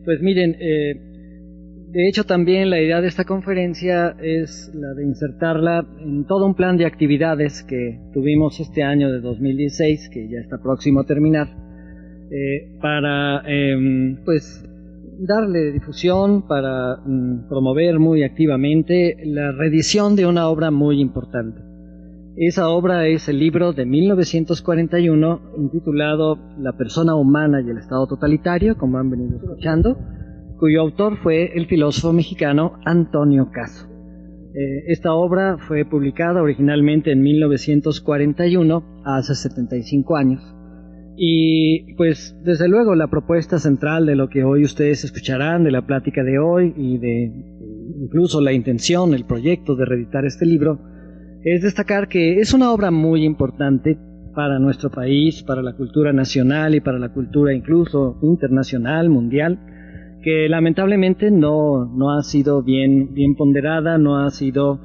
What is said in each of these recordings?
Pues miren, de hecho también la idea de esta conferencia es la de insertarla en todo un plan de actividades que tuvimos este año de 2016, que ya está próximo a terminar, para pues darle difusión, para promover muy activamente la reedición de una obra muy importante. Esa obra es el libro de 1941 intitulado La persona humana y el Estado totalitario, como han venido escuchando, cuyo autor fue el filósofo mexicano Antonio Caso. Esta obra fue publicada originalmente en 1941, hace 75 años. Y pues desde luego la propuesta central de lo que hoy ustedes escucharán, de la plática de hoy y de incluso la intención, el proyecto de reeditar este libro, es destacar que es una obra muy importante para nuestro país, para la cultura nacional y para la cultura incluso internacional, mundial, que lamentablemente no ha sido bien ponderada, no ha sido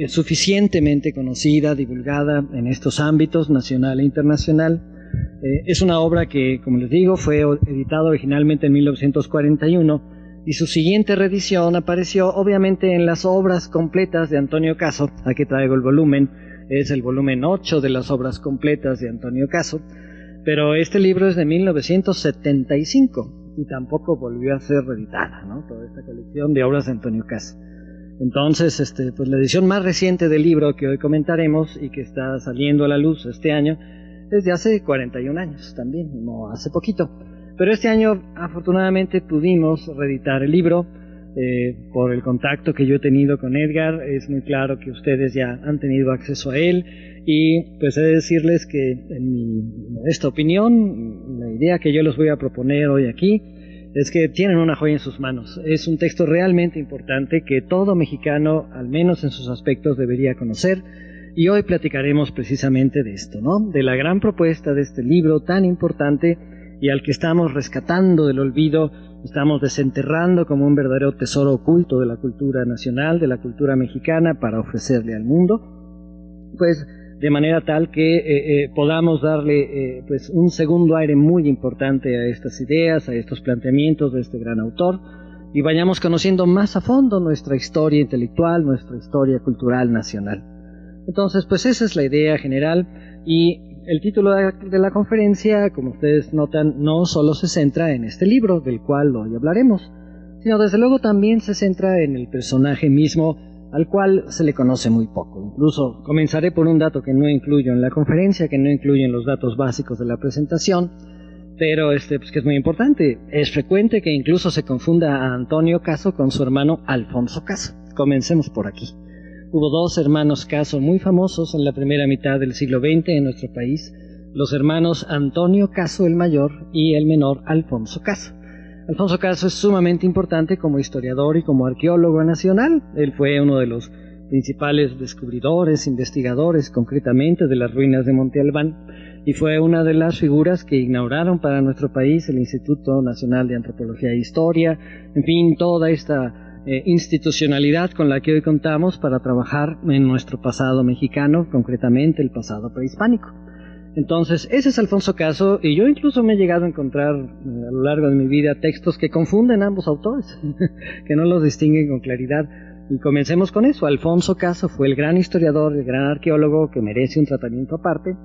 suficientemente conocida, divulgada en estos ámbitos nacional e internacional. Es una obra que, como les digo, fue editada originalmente en 1941 y su siguiente reedición apareció obviamente en las obras completas de Antonio Caso. Aquí traigo el volumen, es el volumen 8 de las obras completas de Antonio Caso, pero este libro es de 1975 y tampoco volvió a ser reeditada, ¿no? Toda esta colección de obras de Antonio Caso. Entonces, pues la edición más reciente del libro que hoy comentaremos y que está saliendo a la luz este año es de hace 41 años también, no hace poquito. Pero este año afortunadamente pudimos reeditar el libro. Por el contacto que yo he tenido con Edgar, es muy claro que ustedes ya han tenido acceso a él, y pues he de decirles que en mi modesta opinión, la idea que yo les voy a proponer hoy aquí es que tienen una joya en sus manos. Es un texto realmente importante que todo mexicano, al menos en sus aspectos, debería conocer, y hoy platicaremos precisamente de esto, ¿no? De la gran propuesta de este libro tan importante y al que estamos rescatando del olvido, estamos desenterrando como un verdadero tesoro oculto de la cultura nacional, de la cultura mexicana, para ofrecerle al mundo, pues de manera tal que podamos darle pues un segundo aire muy importante a estas ideas, a estos planteamientos de este gran autor, y vayamos conociendo más a fondo nuestra historia intelectual, nuestra historia cultural nacional. Entonces, pues esa es la idea general, y el título de la conferencia, como ustedes notan, no solo se centra en este libro, del cual hoy hablaremos, sino desde luego también se centra en el personaje mismo, al cual se le conoce muy poco. Incluso comenzaré por un dato que no incluyo en la conferencia, que no incluyo en los datos básicos de la presentación, pero pues que es muy importante. Es frecuente que incluso se confunda a Antonio Caso con su hermano Alfonso Caso. Comencemos por aquí. Hubo dos hermanos Caso muy famosos en la primera mitad del siglo XX en nuestro país, los hermanos Antonio Caso el mayor y el menor Alfonso Caso. Alfonso Caso es sumamente importante como historiador y como arqueólogo nacional. Él fue uno de los principales descubridores, investigadores concretamente de las ruinas de Monte Albán, y fue una de las figuras que inauguraron para nuestro país el Instituto Nacional de Antropología e Historia, en fin, toda esta institucionalidad con la que hoy contamos para trabajar en nuestro pasado mexicano, concretamente el pasado prehispánico. Entonces, ese es Alfonso Caso, y yo incluso me he llegado a encontrar a lo largo de mi vida textos que confunden ambos autores, que no los distinguen con claridad. Y comencemos con eso. Alfonso Caso fue el gran historiador, el gran arqueólogo que merece un tratamiento aparte,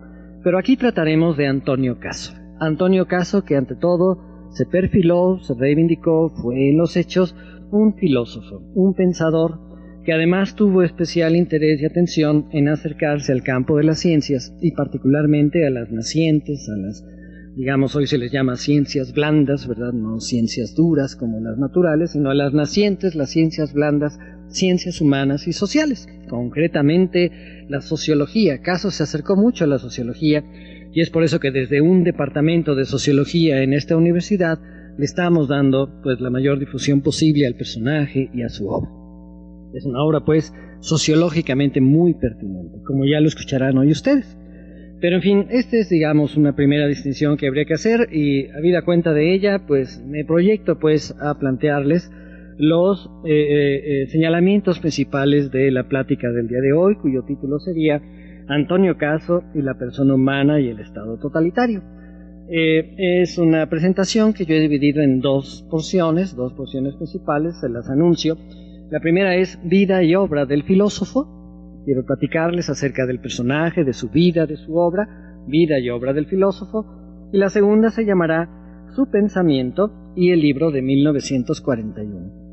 pero aquí trataremos de Antonio Caso. Antonio Caso, que ante todo se perfiló, se reivindicó, fue en los hechos un filósofo, un pensador, que además tuvo especial interés y atención en acercarse al campo de las ciencias, y particularmente a las nacientes, a las, digamos, hoy se les llama ciencias blandas, ¿verdad? No ciencias duras como las naturales, sino a las nacientes, las ciencias blandas, ciencias humanas y sociales, concretamente la sociología. Caso se acercó mucho a la sociología, y es por eso que desde un departamento de sociología en esta universidad le estamos dando pues la mayor difusión posible al personaje y a su obra. Es una obra pues sociológicamente muy pertinente, como ya lo escucharán hoy ustedes. Pero en fin, esta es, digamos, una primera distinción que habría que hacer, y habida cuenta de ella, pues me proyecto pues a plantearles los señalamientos principales de la plática del día de hoy, cuyo título sería Antonio Caso y la persona humana y el Estado totalitario. Es una presentación que yo he dividido en dos porciones principales, se las anuncio. La primera es Vida y obra del filósofo. Quiero platicarles acerca del personaje, de su vida, de su obra, Vida y obra del filósofo. Y la segunda se llamará Su pensamiento y el libro de 1941.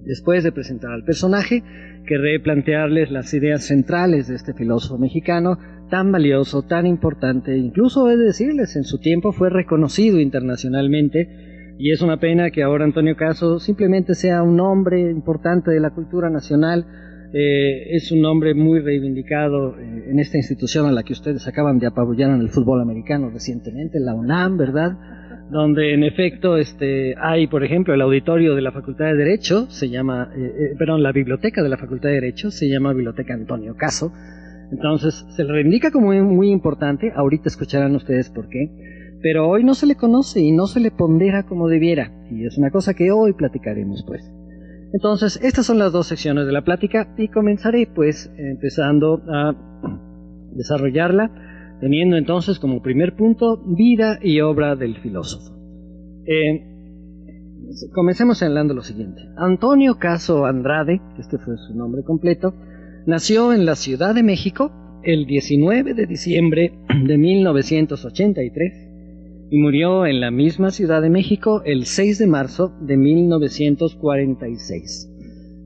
Después de presentar al personaje, querré plantearles las ideas centrales de este filósofo mexicano, tan valioso, tan importante, incluso he de decirles, en su tiempo fue reconocido internacionalmente, y es una pena que ahora Antonio Caso simplemente sea un hombre importante de la cultura nacional. Es un hombre muy reivindicado en esta institución a la que ustedes acaban de apabullar en el fútbol americano recientemente, la UNAM, ¿verdad? Donde en efecto hay, por ejemplo, el auditorio de la Facultad de Derecho, la biblioteca de la Facultad de Derecho se llama Biblioteca Antonio Caso. Entonces se le reivindica como muy importante, ahorita escucharán ustedes por qué, pero hoy no se le conoce y no se le pondera como debiera, y es una cosa que hoy platicaremos pues. Entonces, estas son las dos secciones de la plática y comenzaré pues empezando a desarrollarla, teniendo entonces como primer punto vida y obra del filósofo. Comencemos hablando lo siguiente. Antonio Caso Andrade, este fue su nombre completo, nació en la Ciudad de México el 19 de diciembre de 1983 y murió en la misma Ciudad de México el 6 de marzo de 1946.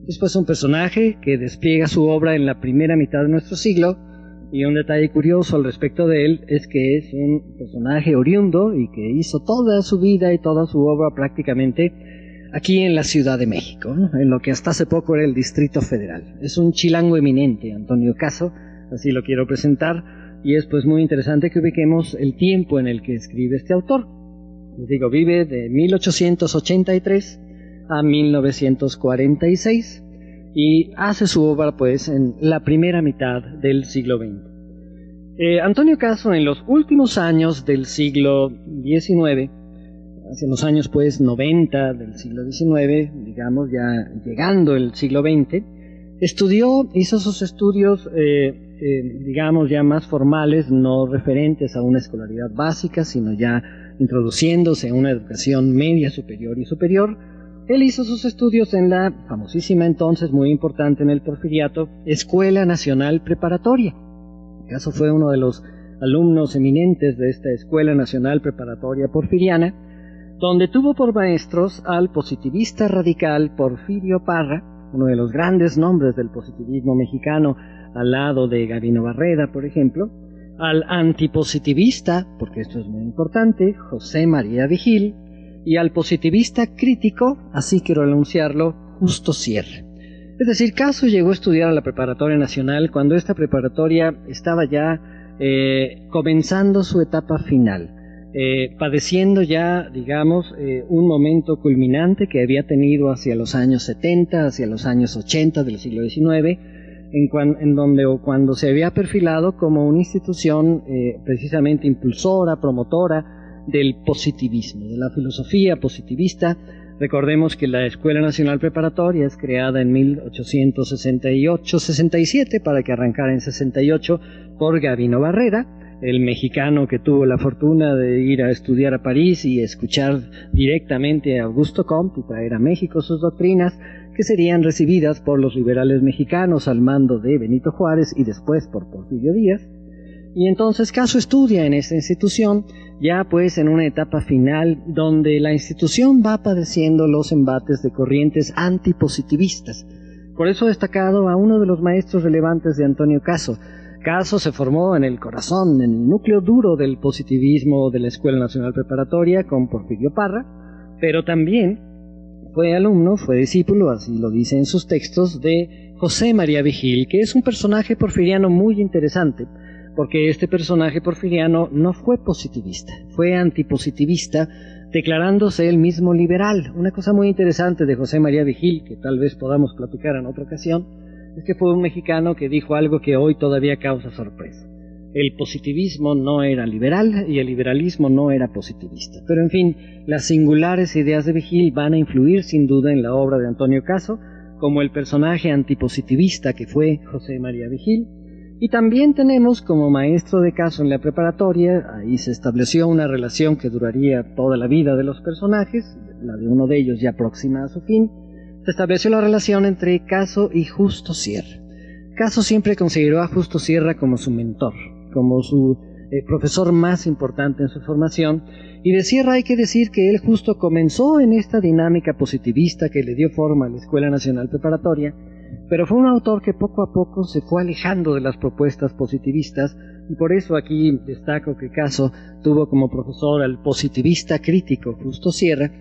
Es pues un personaje que despliega su obra en la primera mitad de nuestro siglo, y un detalle curioso al respecto de él es que es un personaje oriundo y que hizo toda su vida y toda su obra prácticamente aquí en la Ciudad de México, ¿no? En lo que hasta hace poco era el Distrito Federal. Es un chilango eminente, Antonio Caso, así lo quiero presentar, y es pues muy interesante que ubiquemos el tiempo en el que escribe este autor. Les digo, vive de 1883 a 1946 y hace su obra pues en la primera mitad del siglo XX. Antonio Caso en los últimos años del siglo XIX, hacia los años pues 90 del siglo XIX, digamos ya llegando el siglo XX, hizo sus estudios digamos ya más formales, no referentes a una escolaridad básica, sino ya introduciéndose en una educación media, superior y superior. Él hizo sus estudios en la famosísima entonces, muy importante en el Porfiriato, Escuela Nacional Preparatoria. Caso fue uno de los alumnos eminentes de esta Escuela Nacional Preparatoria Porfiriana, donde tuvo por maestros al positivista radical Porfirio Parra, uno de los grandes nombres del positivismo mexicano, al lado de Gabino Barreda, por ejemplo, al antipositivista, porque esto es muy importante, José María Vigil, y al positivista crítico, así quiero anunciarlo, Justo Sierra. Es decir, Caso llegó a estudiar a la Preparatoria Nacional cuando esta preparatoria estaba ya comenzando su etapa final, padeciendo ya, digamos, un momento culminante que había tenido hacia los años 70, hacia los años 80 del siglo XIX, cuando se había perfilado como una institución precisamente impulsora, promotora del positivismo, de la filosofía positivista. Recordemos que la Escuela Nacional Preparatoria es creada en 1868-67 para que arrancara en 68 por Gabino Barrera, el mexicano que tuvo la fortuna de ir a estudiar a París y escuchar directamente a Augusto Comte y traer a México sus doctrinas, que serían recibidas por los liberales mexicanos al mando de Benito Juárez y después por Porfirio Díaz. Y entonces Caso estudia en esta institución, ya pues en una etapa final donde la institución va padeciendo los embates de corrientes antipositivistas. Por eso he destacado a uno de los maestros relevantes de Antonio Caso. Caso se formó en el corazón, en el núcleo duro del positivismo de la Escuela Nacional Preparatoria con Porfirio Parra, pero también fue alumno, fue discípulo, así lo dice en sus textos, de José María Vigil, que es un personaje porfiriano muy interesante, porque este personaje porfiriano no fue positivista, fue antipositivista, declarándose él mismo liberal. Una cosa muy interesante de José María Vigil, que tal vez podamos platicar en otra ocasión, es que fue un mexicano que dijo algo que hoy todavía causa sorpresa. El positivismo no era liberal y el liberalismo no era positivista. Pero en fin, las singulares ideas de Vigil van a influir sin duda en la obra de Antonio Caso, como el personaje antipositivista que fue José María Vigil. Y también tenemos como maestro de caso en la preparatoria, ahí se estableció una relación que duraría toda la vida de los personajes, la de uno de ellos ya próxima a su fin. Se estableció la relación entre Caso y Justo Sierra. Caso siempre consideró a Justo Sierra como su mentor, como su profesor más importante en su formación, y de Sierra hay que decir que él justo comenzó en esta dinámica positivista que le dio forma a la Escuela Nacional Preparatoria, pero fue un autor que poco a poco se fue alejando de las propuestas positivistas, y por eso aquí destaco que Caso tuvo como profesor al positivista crítico Justo Sierra.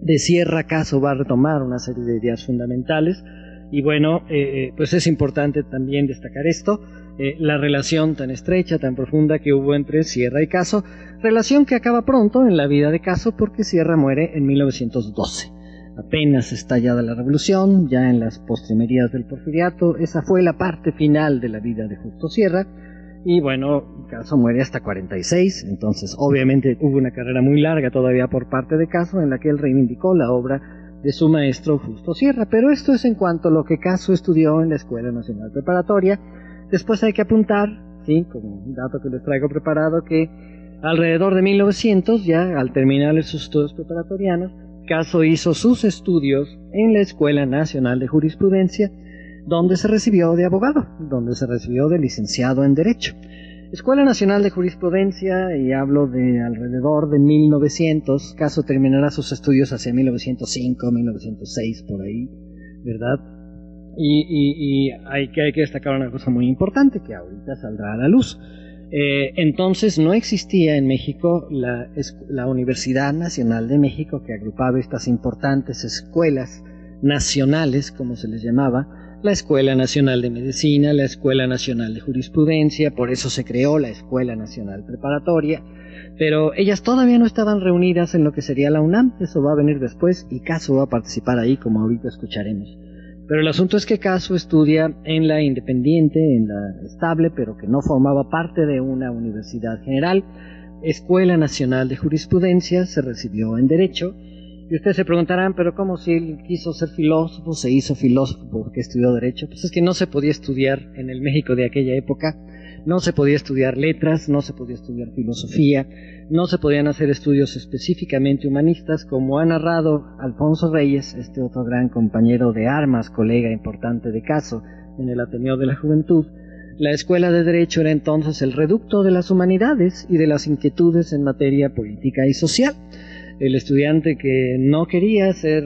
De Sierra, Caso va a retomar una serie de ideas fundamentales, y bueno, pues es importante también destacar esto, la relación tan estrecha, tan profunda que hubo entre Sierra y Caso, relación que acaba pronto en la vida de Caso porque Sierra muere en 1912. Apenas estallada la revolución, ya en las postrimerías del porfiriato, esa fue la parte final de la vida de Justo Sierra, y bueno, Caso muere hasta 46, entonces obviamente hubo una carrera muy larga todavía por parte de Caso en la que él reivindicó la obra de su maestro Justo Sierra, pero esto es en cuanto a lo que Caso estudió en la Escuela Nacional Preparatoria. Después hay que apuntar, sí, como un dato que les traigo preparado, que alrededor de 1900, ya al terminar sus estudios preparatorianos, Caso hizo sus estudios en la Escuela Nacional de Jurisprudencia, donde se recibió de abogado, donde se recibió de licenciado en Derecho. Escuela Nacional de Jurisprudencia, y hablo de alrededor de 1900, Caso terminará sus estudios hacia 1905, 1906, por ahí, ¿verdad? Y hay que destacar una cosa muy importante que ahorita saldrá a la luz. Entonces no existía en México la Universidad Nacional de México, que agrupaba estas importantes escuelas nacionales, como se les llamaba, la Escuela Nacional de Medicina, la Escuela Nacional de Jurisprudencia, por eso se creó la Escuela Nacional Preparatoria, pero ellas todavía no estaban reunidas en lo que sería la UNAM. Eso va a venir después y Caso va a participar ahí, como ahorita escucharemos. Pero el asunto es que Caso estudia en la independiente, en la estable, pero que no formaba parte de una universidad general, Escuela Nacional de Jurisprudencia, se recibió en Derecho. Y ustedes se preguntarán, pero ¿cómo si él quiso ser filósofo, se hizo filósofo porque estudió Derecho? Pues es que no se podía estudiar en el México de aquella época, no se podía estudiar letras, no se podía estudiar filosofía, no se podían hacer estudios específicamente humanistas, como ha narrado Alfonso Reyes, este otro gran compañero de armas, colega importante de Caso en el Ateneo de la Juventud. La Escuela de Derecho era entonces el reducto de las humanidades y de las inquietudes en materia política y social. El estudiante que no quería ser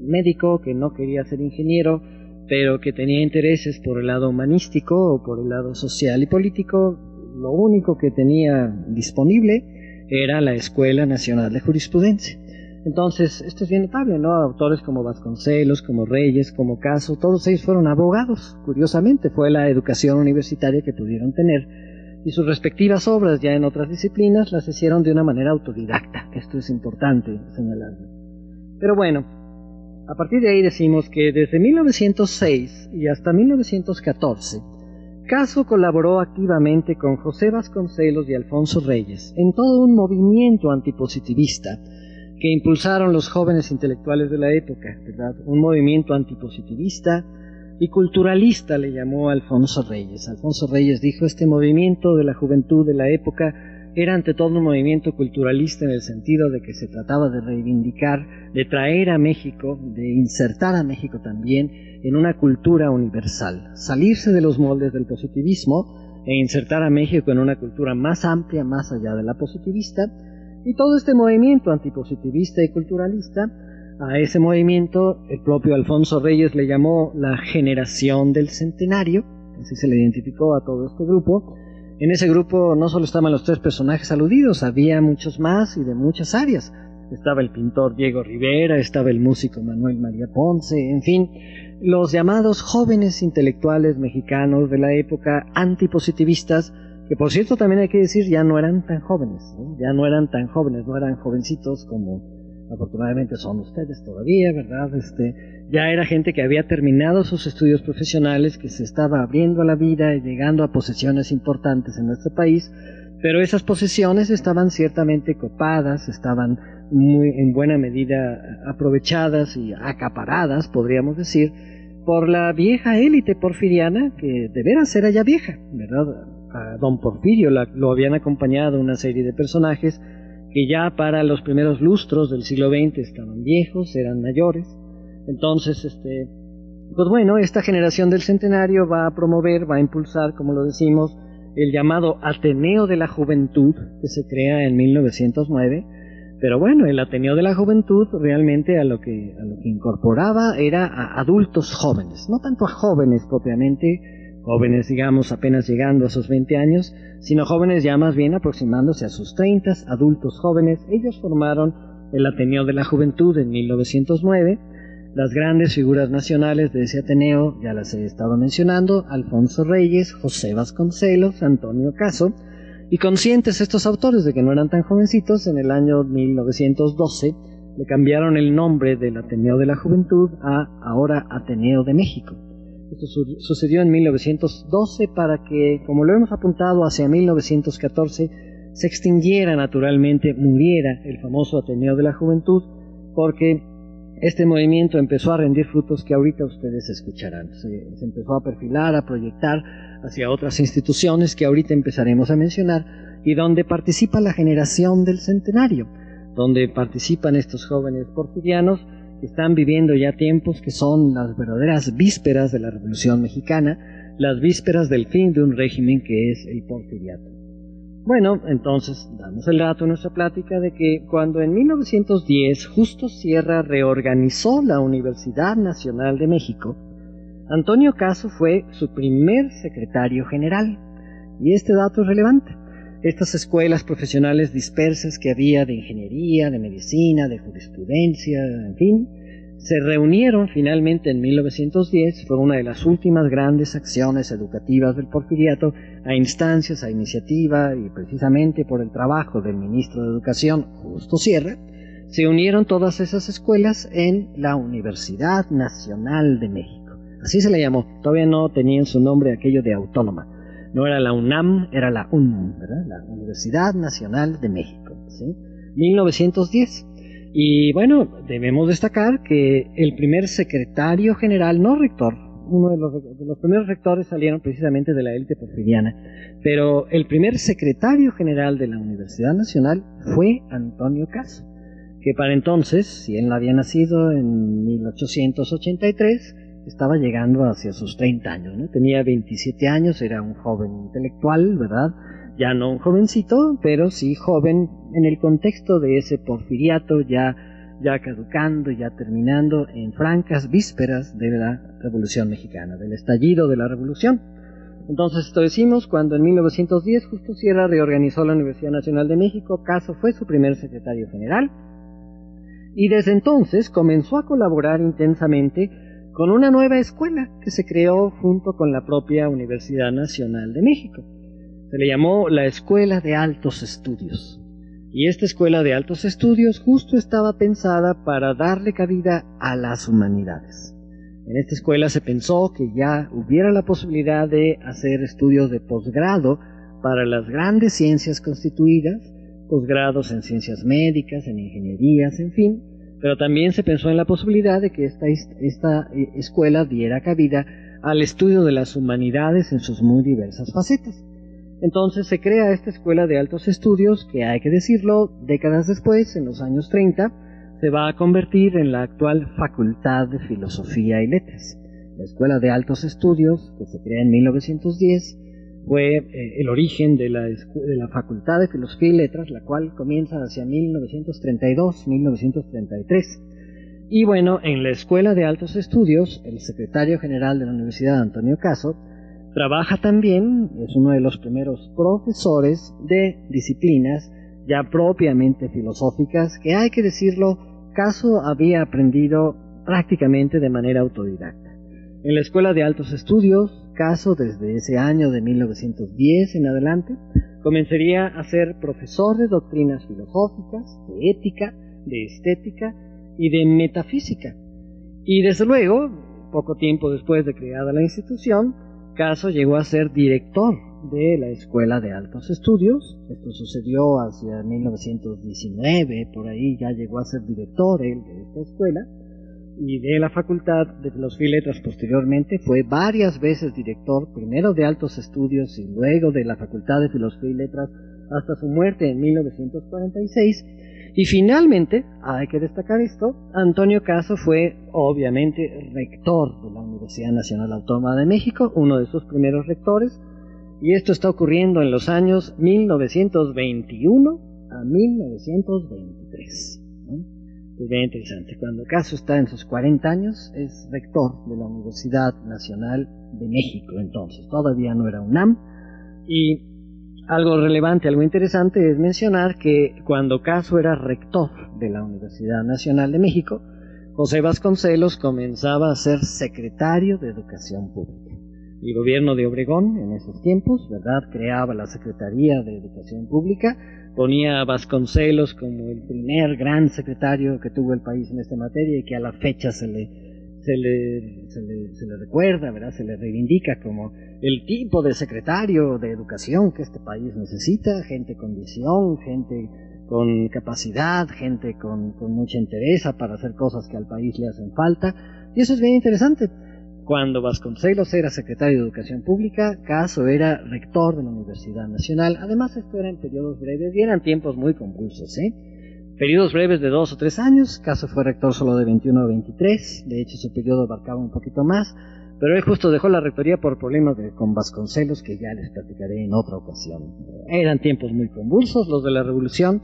médico, que no quería ser ingeniero, pero que tenía intereses por el lado humanístico o por el lado social y político, lo único que tenía disponible era la Escuela Nacional de Jurisprudencia. Entonces, esto es bien notable, ¿no? Autores como Vasconcelos, como Reyes, como Caso, todos ellos fueron abogados. Curiosamente, fue la educación universitaria que pudieron tener, y sus respectivas obras ya en otras disciplinas las hicieron de una manera autodidacta. Esto es importante señalarlo. Pero bueno, a partir de ahí decimos que desde 1906 y hasta 1914, Caso colaboró activamente con José Vasconcelos y Alfonso Reyes en todo un movimiento antipositivista que impulsaron los jóvenes intelectuales de la época, ¿verdad? Un movimiento antipositivista y culturalista le llamó Alfonso Reyes. Alfonso Reyes dijo: este movimiento de la juventud de la época era ante todo un movimiento culturalista en el sentido de que se trataba de reivindicar, de traer a México, de insertar a México también en una cultura universal, salirse de los moldes del positivismo e insertar a México en una cultura más amplia, más allá de la positivista. Y todo este movimiento antipositivista y culturalista, a ese movimiento el propio Alfonso Reyes le llamó la generación del centenario, así se le identificó a todo este grupo. En ese grupo no solo estaban los tres personajes aludidos, había muchos más y de muchas áreas. Estaba el pintor Diego Rivera, estaba el músico Manuel María Ponce, en fin, los llamados jóvenes intelectuales mexicanos de la época antipositivistas, que por cierto también hay que decir ya no eran tan jóvenes, ¿no? Ya no eran tan jóvenes, no eran jovencitos como afortunadamente son ustedes todavía, ¿verdad? Ya era gente que había terminado sus estudios profesionales, que se estaba abriendo a la vida y llegando a posiciones importantes en nuestro país, pero esas posiciones estaban ciertamente copadas, estaban muy en buena medida aprovechadas y acaparadas, podríamos decir, por la vieja élite porfiriana, que de veras era ya vieja, ¿verdad? A don Porfirio lo habían acompañado una serie de personajes que ya para los primeros lustros del siglo XX estaban viejos, eran mayores. Entonces, pues bueno, esta generación del centenario va a promover, va a impulsar, como lo decimos, el llamado Ateneo de la Juventud, que se crea en 1909. Pero bueno, el Ateneo de la Juventud realmente a lo que incorporaba era a adultos jóvenes, no tanto a jóvenes propiamente, jóvenes digamos apenas llegando a sus 20 años, sino jóvenes ya más bien aproximándose a sus 30, adultos jóvenes. Ellos formaron el Ateneo de la Juventud en 1909. Las grandes figuras nacionales de ese Ateneo ya las he estado mencionando: Alfonso Reyes, José Vasconcelos, Antonio Caso. Y conscientes estos autores de que no eran tan jovencitos, en el año 1912 le cambiaron el nombre del Ateneo de la Juventud a ahora Ateneo de México. Esto sucedió en 1912 para que, como lo hemos apuntado, hacia 1914 se extinguiera naturalmente, muriera el famoso Ateneo de la Juventud, porque este movimiento empezó a rendir frutos que ahorita ustedes escucharán. Se empezó a perfilar, a proyectar hacia otras instituciones que ahorita empezaremos a mencionar, y donde participa la generación del centenario, donde participan estos jóvenes porfirianos que están viviendo ya tiempos que son las verdaderas vísperas de la Revolución Mexicana, las vísperas del fin de un régimen que es el porfiriato. Bueno, entonces damos el dato en nuestra plática de que cuando en 1910 Justo Sierra reorganizó la Universidad Nacional de México, Antonio Caso fue su primer secretario general. Y este dato es relevante. Estas escuelas profesionales dispersas que había de ingeniería, de medicina, de jurisprudencia, en fin, se reunieron finalmente en 1910, fue una de las últimas grandes acciones educativas del porfiriato, a instancias, a iniciativa y precisamente por el trabajo del ministro de Educación, Justo Sierra. Se unieron todas esas escuelas en la Universidad Nacional de México. Así se le llamó, todavía no tenía en su nombre aquello de autónoma. No era la UNAM, era la UNM, ¿verdad? La Universidad Nacional de México, ¿sí? 1910. Y bueno, debemos destacar que el primer secretario general, no rector, uno de los primeros rectores salieron precisamente de la élite porfiriana, pero el primer secretario general de la Universidad Nacional fue Antonio Caso, que para entonces, si él había nacido en 1883, estaba llegando hacia sus 30 años, ¿no? Tenía 27 años, era un joven intelectual, ¿verdad? Ya no un jovencito, pero sí joven en el contexto de ese porfiriato ya caducando, ya terminando en francas vísperas de la Revolución Mexicana, del estallido de la Revolución. Entonces, esto decimos, cuando en 1910 Justo Sierra reorganizó la Universidad Nacional de México, Caso fue su primer secretario general, y desde entonces comenzó a colaborar intensamente con una nueva escuela que se creó junto con la propia Universidad Nacional de México. Se le llamó la Escuela de Altos Estudios. Y esta Escuela de Altos Estudios justo estaba pensada para darle cabida a las humanidades. En esta escuela se pensó que ya hubiera la posibilidad de hacer estudios de posgrado para las grandes ciencias constituidas, posgrados en ciencias médicas, en ingenierías, en fin, pero también se pensó en la posibilidad de que esta escuela diera cabida al estudio de las humanidades en sus muy diversas facetas. Entonces se crea esta Escuela de Altos Estudios que, hay que decirlo, décadas después, en los años 30, se va a convertir en la actual Facultad de Filosofía y Letras. La Escuela de Altos Estudios, que se crea en 1910, fue el origen de la Facultad de Filosofía y Letras, la cual comienza hacia 1932-1933. Y bueno, en la Escuela de Altos Estudios, el secretario general de la Universidad, Antonio Caso, trabaja también, es uno de los primeros profesores de disciplinas ya propiamente filosóficas, que, hay que decirlo, Caso había aprendido prácticamente de manera autodidacta. En la Escuela de Altos Estudios, Caso, desde ese año de 1910 en adelante, comenzaría a ser profesor de doctrinas filosóficas, de ética, de estética y de metafísica. Y desde luego, poco tiempo después de creada la institución, Caso llegó a ser director de la Escuela de Altos Estudios. Esto sucedió hacia 1919, por ahí ya llegó a ser director él de esta escuela. y de la Facultad de Filosofía y Letras posteriormente. Fue varias veces director, primero de Altos Estudios y luego de la Facultad de Filosofía y Letras hasta su muerte en 1946. Y finalmente, hay que destacar esto, Antonio Caso fue obviamente rector de la Universidad Nacional Autónoma de México, uno de sus primeros rectores, y esto está ocurriendo en los años 1921 a 1923. ¿No? Es bien interesante. Cuando Caso está en sus 40 años, es rector de la Universidad Nacional de México. Entonces, todavía no era UNAM. Y algo relevante, algo interesante es mencionar que cuando Caso era rector de la Universidad Nacional de México, José Vasconcelos comenzaba a ser secretario de Educación Pública. El gobierno de Obregón, en esos tiempos, ¿verdad?, creaba la Secretaría de Educación Pública, ponía a Vasconcelos como el primer gran secretario que tuvo el país en esta materia y que a la fecha se le recuerda, ¿verdad?, se le reivindica como el tipo de secretario de educación que este país necesita, gente con visión, gente con capacidad, gente con mucha entereza para hacer cosas que al país le hacen falta, y eso es bien interesante. Cuando Vasconcelos era secretario de Educación Pública, Caso era rector de la Universidad Nacional. Además, esto era en periodos breves y eran tiempos muy convulsos, Periodos breves de 2 o 3 años. Caso fue rector solo de 21 a 23, de hecho su periodo abarcaba un poquito más, pero él justo dejó la rectoría por problemas con Vasconcelos, que ya les platicaré en otra ocasión. Eran tiempos muy convulsos los de la Revolución,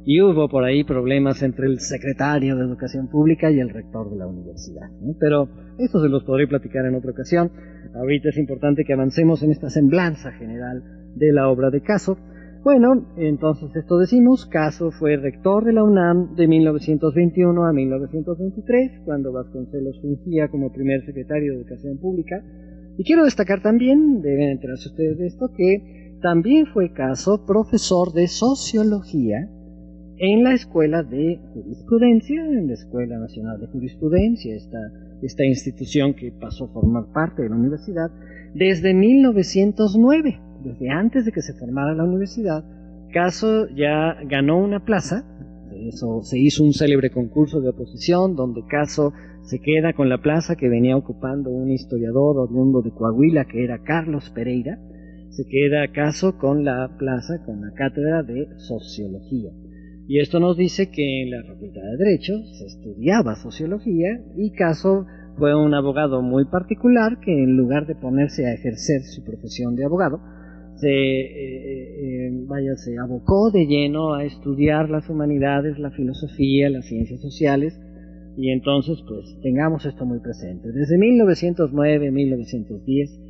y hubo por ahí problemas entre el secretario de Educación Pública y el rector de la universidad, ¿no? Pero eso se los podré platicar en otra ocasión. Ahorita es importante que avancemos en esta semblanza general de la obra de Caso. Bueno, entonces esto decimos, Caso fue rector de la UNAM de 1921 a 1923, cuando Vasconcelos fungía como primer secretario de Educación Pública. Y quiero destacar también, deben enterarse ustedes de esto, que también fue Caso profesor de Sociología en la Escuela de Jurisprudencia, en la Escuela Nacional de Jurisprudencia, esta institución que pasó a formar parte de la universidad desde 1909. Desde antes de que se formara la universidad, Caso ya ganó una plaza. Se hizo un célebre concurso de oposición donde Caso se queda con la plaza que venía ocupando un historiador oriundo de Coahuila, que era Carlos Pereira. Se queda Caso con la plaza, con la cátedra de Sociología. Y esto nos dice que en la Facultad de Derecho se estudiaba Sociología y Caso fue un abogado muy particular que, en lugar de ponerse a ejercer su profesión de abogado, se abocó de lleno a estudiar las humanidades, la filosofía, las ciencias sociales. Y entonces, pues, tengamos esto muy presente. Desde 1909 a 1910,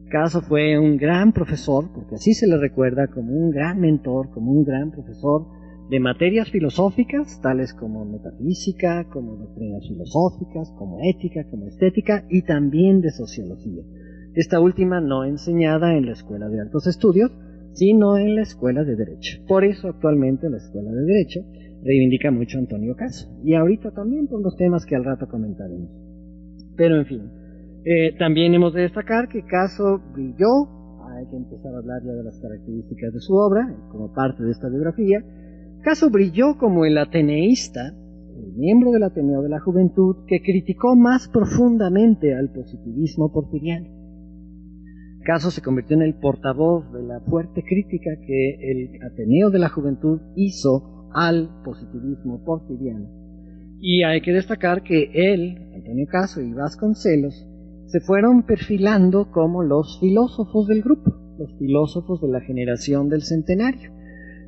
Caso fue un gran profesor, porque así se le recuerda, como un gran mentor, como un gran profesor de materias filosóficas, tales como metafísica, como doctrinas filosóficas, como ética, como estética, y también de sociología. Esta última no enseñada en la Escuela de Altos Estudios, sino en la Escuela de Derecho. Por eso actualmente la Escuela de Derecho reivindica mucho a Antonio Caso, y ahorita también por los temas que al rato comentaremos. Pero en fin, también hemos de destacar que Caso brilló. Hay que empezar a hablar ya de las características de su obra, como parte de esta biografía. Caso brilló como el ateneísta, el miembro del Ateneo de la Juventud, que criticó más profundamente al positivismo porfiriano. Caso se convirtió en el portavoz de la fuerte crítica que el Ateneo de la Juventud hizo al positivismo porfiriano. Y hay que destacar que él, Antonio Caso y Vasconcelos, se fueron perfilando como los filósofos del grupo, los filósofos de la generación del centenario.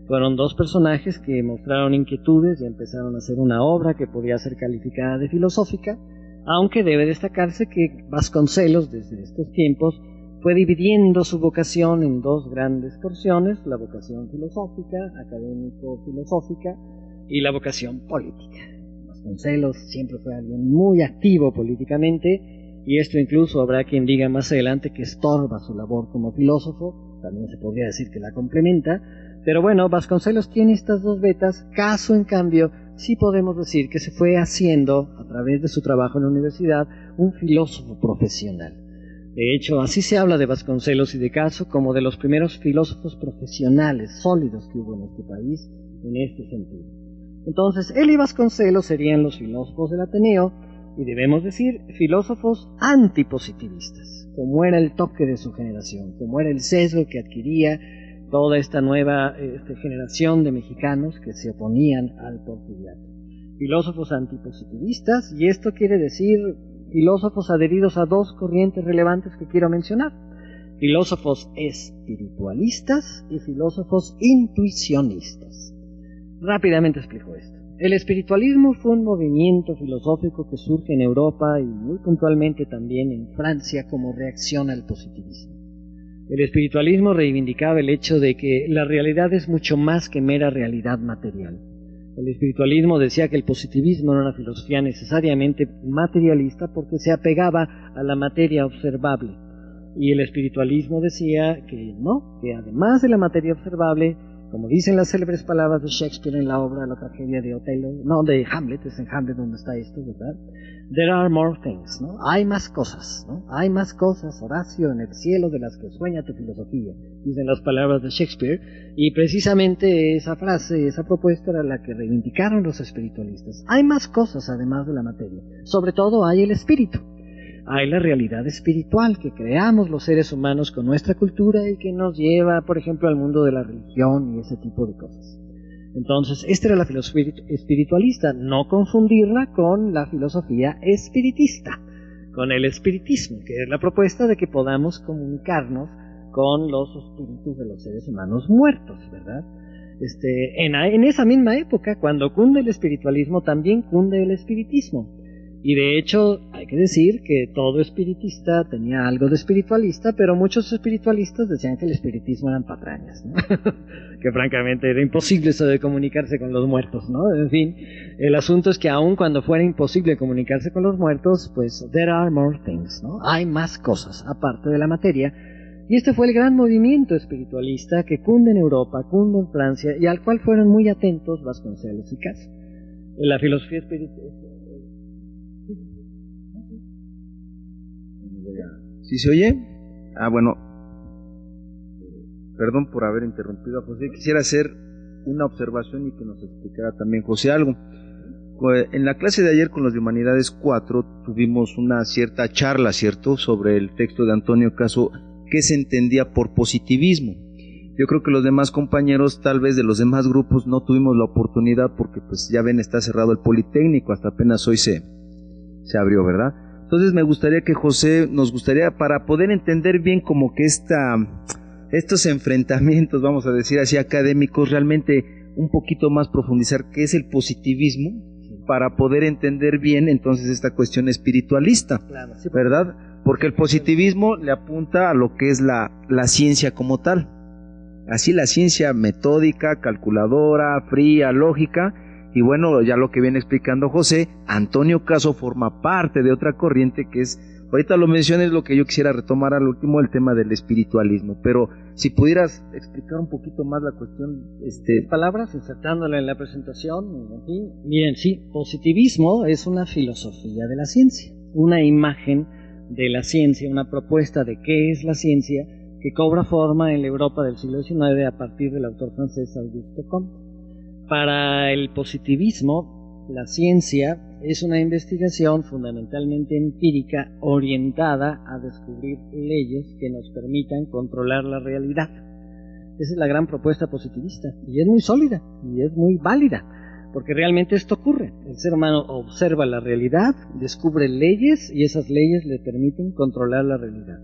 Fueron dos personajes que mostraron inquietudes y empezaron a hacer una obra que podía ser calificada de filosófica, aunque debe destacarse que Vasconcelos, desde estos tiempos, fue dividiendo su vocación en dos grandes porciones: la vocación filosófica, académico-filosófica, y la vocación política. Vasconcelos siempre fue alguien muy activo políticamente, y esto incluso habrá quien diga más adelante que estorba su labor como filósofo, también se podría decir que la complementa. Pero bueno, Vasconcelos tiene estas dos vetas. Caso, en cambio, sí podemos decir que se fue haciendo, a través de su trabajo en la universidad, un filósofo profesional. De hecho, así se habla de Vasconcelos y de Caso como de los primeros filósofos profesionales sólidos que hubo en este país, en este sentido. Entonces, él y Vasconcelos serían los filósofos del Ateneo, y debemos decir filósofos antipositivistas, como era el toque de su generación, como era el sesgo que adquiría toda esta nueva generación de mexicanos que se oponían al porfiriato. Filósofos antipositivistas, y esto quiere decir filósofos adheridos a dos corrientes relevantes que quiero mencionar: filósofos espiritualistas y filósofos intuicionistas. Rápidamente explico esto. El espiritualismo fue un movimiento filosófico que surge en Europa y muy puntualmente también en Francia como reacción al positivismo. El espiritualismo reivindicaba el hecho de que la realidad es mucho más que mera realidad material. El espiritualismo decía que el positivismo era una filosofía necesariamente materialista porque se apegaba a la materia observable. Y el espiritualismo decía que no, que además de la materia observable, como dicen las célebres palabras de Shakespeare en la obra La tragedia de Otelo, no, de Hamlet, es en Hamlet donde está esto, ¿verdad? There are more things, ¿no? Hay más cosas, ¿no? Hay más cosas, Horacio, en el cielo de las que sueña tu filosofía, dicen las palabras de Shakespeare, y precisamente esa frase, esa propuesta era la que reivindicaron los espiritualistas. Hay más cosas además de la materia, sobre todo hay el espíritu. Hay la realidad espiritual que creamos los seres humanos con nuestra cultura y que nos lleva, por ejemplo, al mundo de la religión y ese tipo de cosas. Entonces, esta era la filosofía espiritualista, no confundirla con la filosofía espiritista, con el espiritismo, que es la propuesta de que podamos comunicarnos con los espíritus de los seres humanos muertos, ¿verdad? En esa misma época, cuando cunde el espiritualismo, también cunde el espiritismo. Y de hecho, hay que decir que todo espiritista tenía algo de espiritualista, pero muchos espiritualistas decían que el espiritismo eran patrañas, ¿no? Que francamente era imposible eso de comunicarse con los muertos, ¿no? En fin, el asunto es que aun cuando fuera imposible comunicarse con los muertos, pues there are more things, ¿no? Hay más cosas aparte de la materia. Y este fue el gran movimiento espiritualista que cunde en Europa, cunde en Francia, y al cual fueron muy atentos Vasconcelos y Caso. La filosofía espiritualista... ¿Sí se oye? Bueno, perdón por haber interrumpido a José. Quisiera hacer una observación y que nos explicara también José algo. En la clase de ayer con los de Humanidades 4 tuvimos una cierta charla, ¿cierto?, sobre el texto de Antonio Caso, qué se entendía por positivismo. Yo creo que los demás compañeros, tal vez de los demás grupos, no tuvimos la oportunidad porque, pues ya ven, está cerrado el Politécnico, hasta apenas hoy se abrió, ¿verdad? Entonces me gustaría que José, nos gustaría, para poder entender bien como que estos enfrentamientos, vamos a decir así, académicos, realmente un poquito más profundizar qué es el positivismo, para poder entender bien entonces esta cuestión espiritualista, claro, sí, ¿verdad? Porque el positivismo le apunta a lo que es la ciencia como tal, así la ciencia metódica, calculadora, fría, lógica. Y bueno, ya lo que viene explicando José, Antonio Caso forma parte de otra corriente que es, ahorita lo mencioné, es lo que yo quisiera retomar al último, el tema del espiritualismo, pero si pudieras explicar un poquito más la cuestión, palabras, insertándola en la presentación, en fin. Miren, sí, positivismo es una filosofía de la ciencia, una imagen de la ciencia, una propuesta de qué es la ciencia que cobra forma en la Europa del siglo XIX a partir del autor francés Auguste Comte. Para el positivismo, la ciencia es una investigación fundamentalmente empírica orientada a descubrir leyes que nos permitan controlar la realidad. Esa es la gran propuesta positivista, y es muy sólida, y es muy válida, porque realmente esto ocurre. El ser humano observa la realidad, descubre leyes, y esas leyes le permiten controlar la realidad.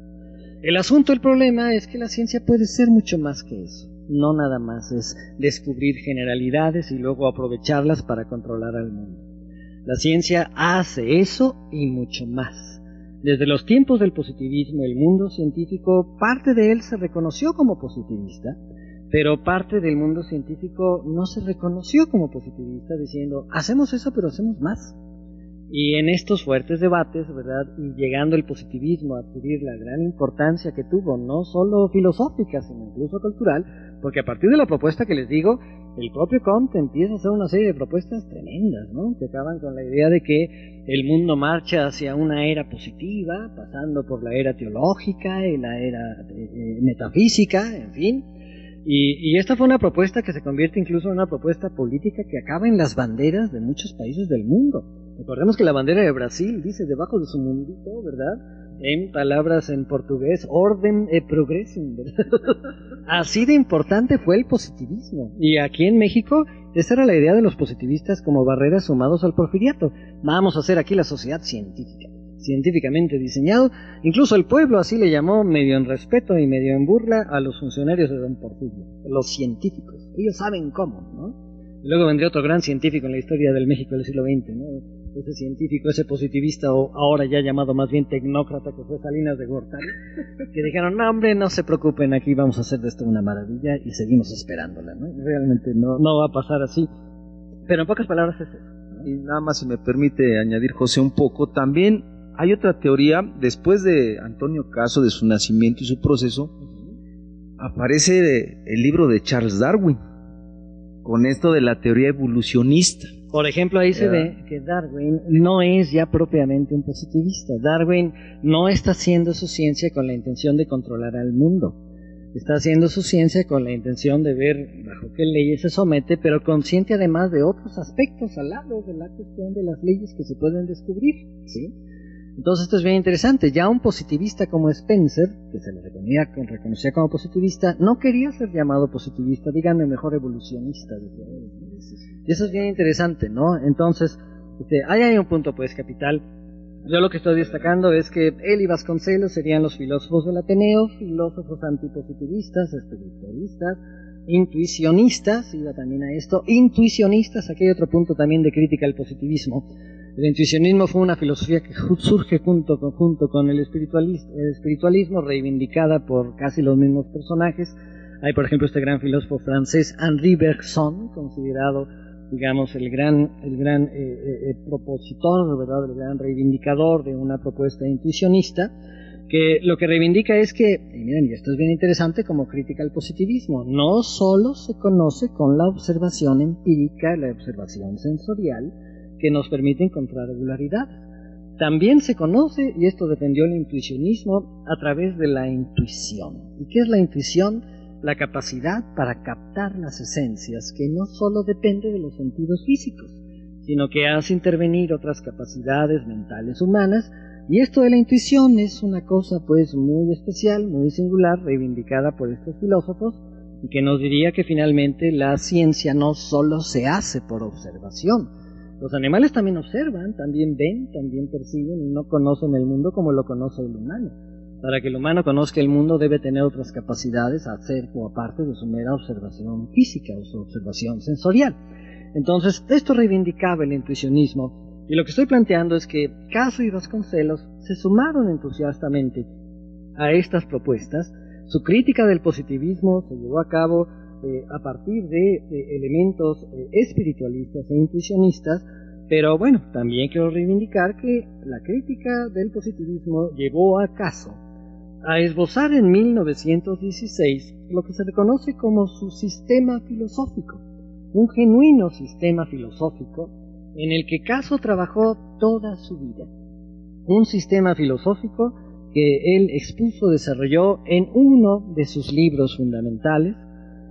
El asunto, el problema, es que la ciencia puede ser mucho más que eso. No nada más es descubrir generalidades y luego aprovecharlas para controlar al mundo. La ciencia hace eso y mucho más. Desde los tiempos del positivismo, el mundo científico, parte de él se reconoció como positivista, pero parte del mundo científico no se reconoció como positivista, diciendo, hacemos eso pero hacemos más. Y en estos fuertes debates, ¿verdad?, y llegando el positivismo a adquirir la gran importancia que tuvo, no solo filosófica, sino incluso cultural, porque a partir de la propuesta que les digo, el propio Comte empieza a hacer una serie de propuestas tremendas, ¿no?, que acaban con la idea de que el mundo marcha hacia una era positiva, pasando por la era teológica y la era metafísica, en fin. Y esta fue una propuesta que se convierte incluso en una propuesta política que acaba en las banderas de muchos países del mundo. Recordemos que la bandera de Brasil dice debajo de su mundito, ¿verdad? En palabras en portugués, orden e progresum, ¿verdad? Así de importante fue el positivismo. Y aquí en México, esa era la idea de los positivistas como barreras sumados al porfiriato. Vamos a hacer aquí la sociedad científica, científicamente diseñado. Incluso el pueblo así le llamó, medio en respeto y medio en burla, a los funcionarios de don Porfirio, los científicos. Ellos saben cómo, ¿no? Y luego vendría otro gran científico en la historia del México del siglo XX, ¿no? Ese científico, ese positivista, o ahora ya llamado más bien tecnócrata, que fue Salinas de Gortari, que dijeron, no hombre, no se preocupen, aquí vamos a hacer de esto una maravilla y seguimos esperándola, ¿no? Realmente no va a pasar así, pero en pocas palabras es eso, ¿no? Y nada más si me permite añadir, José, un poco, también hay otra teoría, después de Antonio Caso, de su nacimiento y su proceso, aparece el libro de Charles Darwin, con esto de la teoría evolucionista. Por ejemplo, ahí se ve que Darwin no es ya propiamente un positivista. Darwin no está haciendo su ciencia con la intención de controlar al mundo. Está haciendo su ciencia con la intención de ver bajo qué leyes se somete, pero consciente además de otros aspectos al lado de la cuestión de las leyes que se pueden descubrir, ¿sí? Entonces esto es bien interesante. Ya un positivista como Spencer, que se le reconocía como positivista, no quería ser llamado positivista, díganme mejor evolucionista. Y eso es bien interesante, ¿no? Entonces, ahí hay un punto pues capital. Yo lo que estoy destacando es que él y Vasconcelos serían los filósofos del Ateneo, filósofos antipositivistas, espiritualistas, intuicionistas, iba también a esto, intuicionistas. Aquí hay otro punto también de crítica al positivismo. El intuicionismo fue una filosofía que surge junto con el espiritualismo, reivindicada por casi los mismos personajes. Hay, por ejemplo, este gran filósofo francés, Henri Bergson, considerado, digamos, el gran propositor, ¿verdad?, el gran reivindicador de una propuesta intuicionista, que lo que reivindica es que, y miren, y esto es bien interesante como crítica al positivismo, no solo se conoce con la observación empírica, la observación sensorial, que nos permite encontrar regularidades. También se conoce, y esto defendió el intuicionismo, a través de la intuición. ¿Y qué es la intuición? La capacidad para captar las esencias, que no solo depende de los sentidos físicos, sino que hace intervenir otras capacidades mentales humanas, y esto de la intuición es una cosa pues muy especial, muy singular, reivindicada por estos filósofos, y que nos diría que finalmente la ciencia no solo se hace por observación. Los animales también observan, también ven, también perciben y no conocen el mundo como lo conoce el humano. Para que el humano conozca el mundo debe tener otras capacidades a hacer o aparte de su mera observación física o su observación sensorial. Entonces, esto reivindicaba el intuicionismo, y lo que estoy planteando es que Caso y Vasconcelos se sumaron entusiastamente a estas propuestas. Su crítica del positivismo se llevó a cabo a partir de elementos espiritualistas e intuicionistas, pero bueno, también quiero reivindicar que la crítica del positivismo llevó a Caso a esbozar en 1916 lo que se reconoce como su sistema filosófico, un genuino sistema filosófico en el que Caso trabajó toda su vida, un sistema filosófico que él expuso, desarrolló en uno de sus libros fundamentales,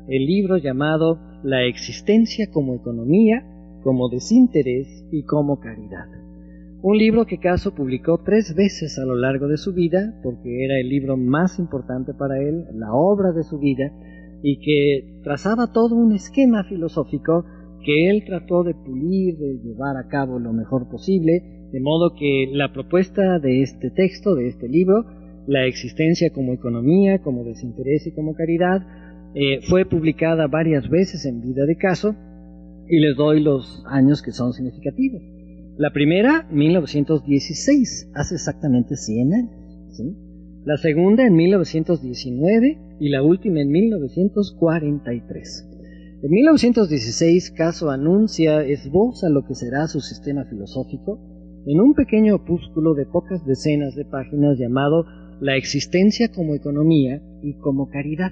el libro llamado La existencia como economía, como desinterés y como caridad. Un libro que Caso publicó 3 veces a lo largo de su vida, porque era el libro más importante para él, la obra de su vida, y que trazaba todo un esquema filosófico que él trató de pulir, de llevar a cabo lo mejor posible, de modo que la propuesta de este texto, de este libro, La existencia como economía, como desinterés y como caridad, fue publicada varias veces en vida de Caso, y les doy los años que son significativos. La primera, 1916, hace exactamente 100 años, ¿sí? La segunda en 1919 y la última en 1943. En 1916, Caso anuncia, esboza lo que será su sistema filosófico en un pequeño opúsculo de pocas decenas de páginas llamado La existencia como economía y como caridad.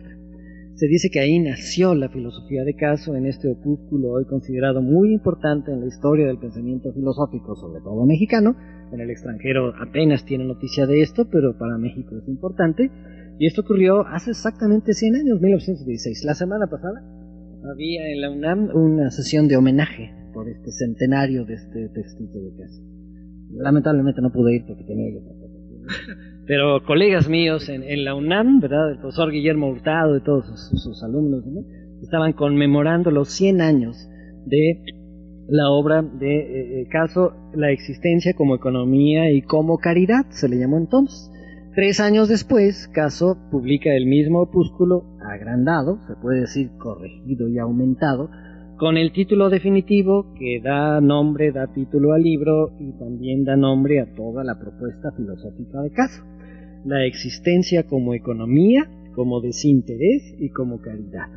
Se dice que ahí nació la filosofía de Caso, en este opúsculo hoy considerado muy importante en la historia del pensamiento filosófico, sobre todo mexicano. En el extranjero apenas tiene noticia de esto, pero para México es importante. Y esto ocurrió hace exactamente 100 años, 1916. La semana pasada había en la UNAM una sesión de homenaje por este centenario de este textito de Caso. Lamentablemente no pude ir porque tenía yo otra cosa. Pero colegas míos en la UNAM, ¿verdad? El profesor Guillermo Hurtado y todos sus alumnos, ¿no?, estaban conmemorando los 100 años de la obra de Caso, La existencia como economía y como caridad, se le llamó entonces. 3 años después, Caso publica el mismo opúsculo, agrandado, se puede decir corregido y aumentado, con el título definitivo que da nombre, da título al libro y también da nombre a toda la propuesta filosófica de Caso. La existencia como economía, como desinterés y como caridad.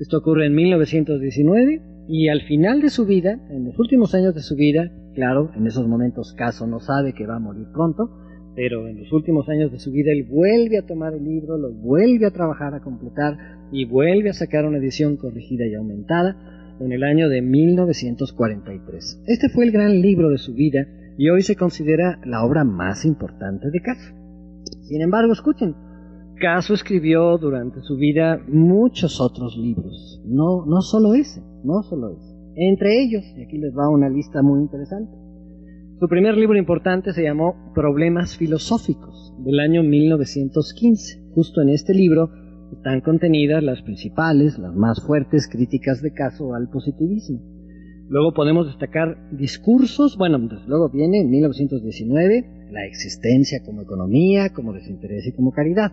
Esto ocurre en 1919 y al final de su vida, en los últimos años de su vida, claro, en esos momentos Caso no sabe que va a morir pronto, pero en los últimos años de su vida él vuelve a tomar el libro, lo vuelve a trabajar, a completar y vuelve a sacar una edición corregida y aumentada en el año de 1943. Este fue el gran libro de su vida y hoy se considera la obra más importante de Caso. Sin embargo, escuchen, Caso escribió durante su vida muchos otros libros, no solo ese. Entre ellos, y aquí les va una lista muy interesante, su primer libro importante se llamó Problemas Filosóficos, del año 1915. Justo en este libro están contenidas las principales, las más fuertes críticas de Caso al positivismo. Luego podemos destacar discursos, desde luego viene en 1919, La existencia como economía, como desinterés y como caridad.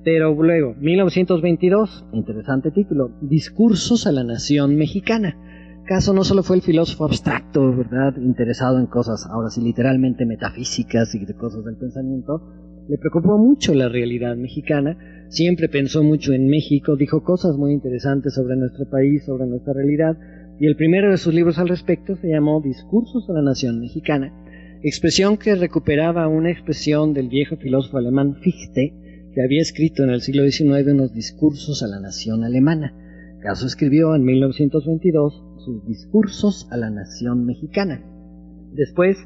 Pero luego, 1922, interesante título, Discursos a la Nación Mexicana. Caso no solo fue el filósofo abstracto, ¿verdad?, interesado en cosas, ahora sí, literalmente metafísicas y de cosas del pensamiento, le preocupó mucho la realidad mexicana, siempre pensó mucho en México, dijo cosas muy interesantes sobre nuestro país, sobre nuestra realidad, y el primero de sus libros al respecto se llamó Discursos a la Nación Mexicana, expresión que recuperaba una expresión del viejo filósofo alemán Fichte, que había escrito en el siglo XIX unos discursos a la nación alemana. Caso escribió en 1922 sus discursos a la nación mexicana. Después,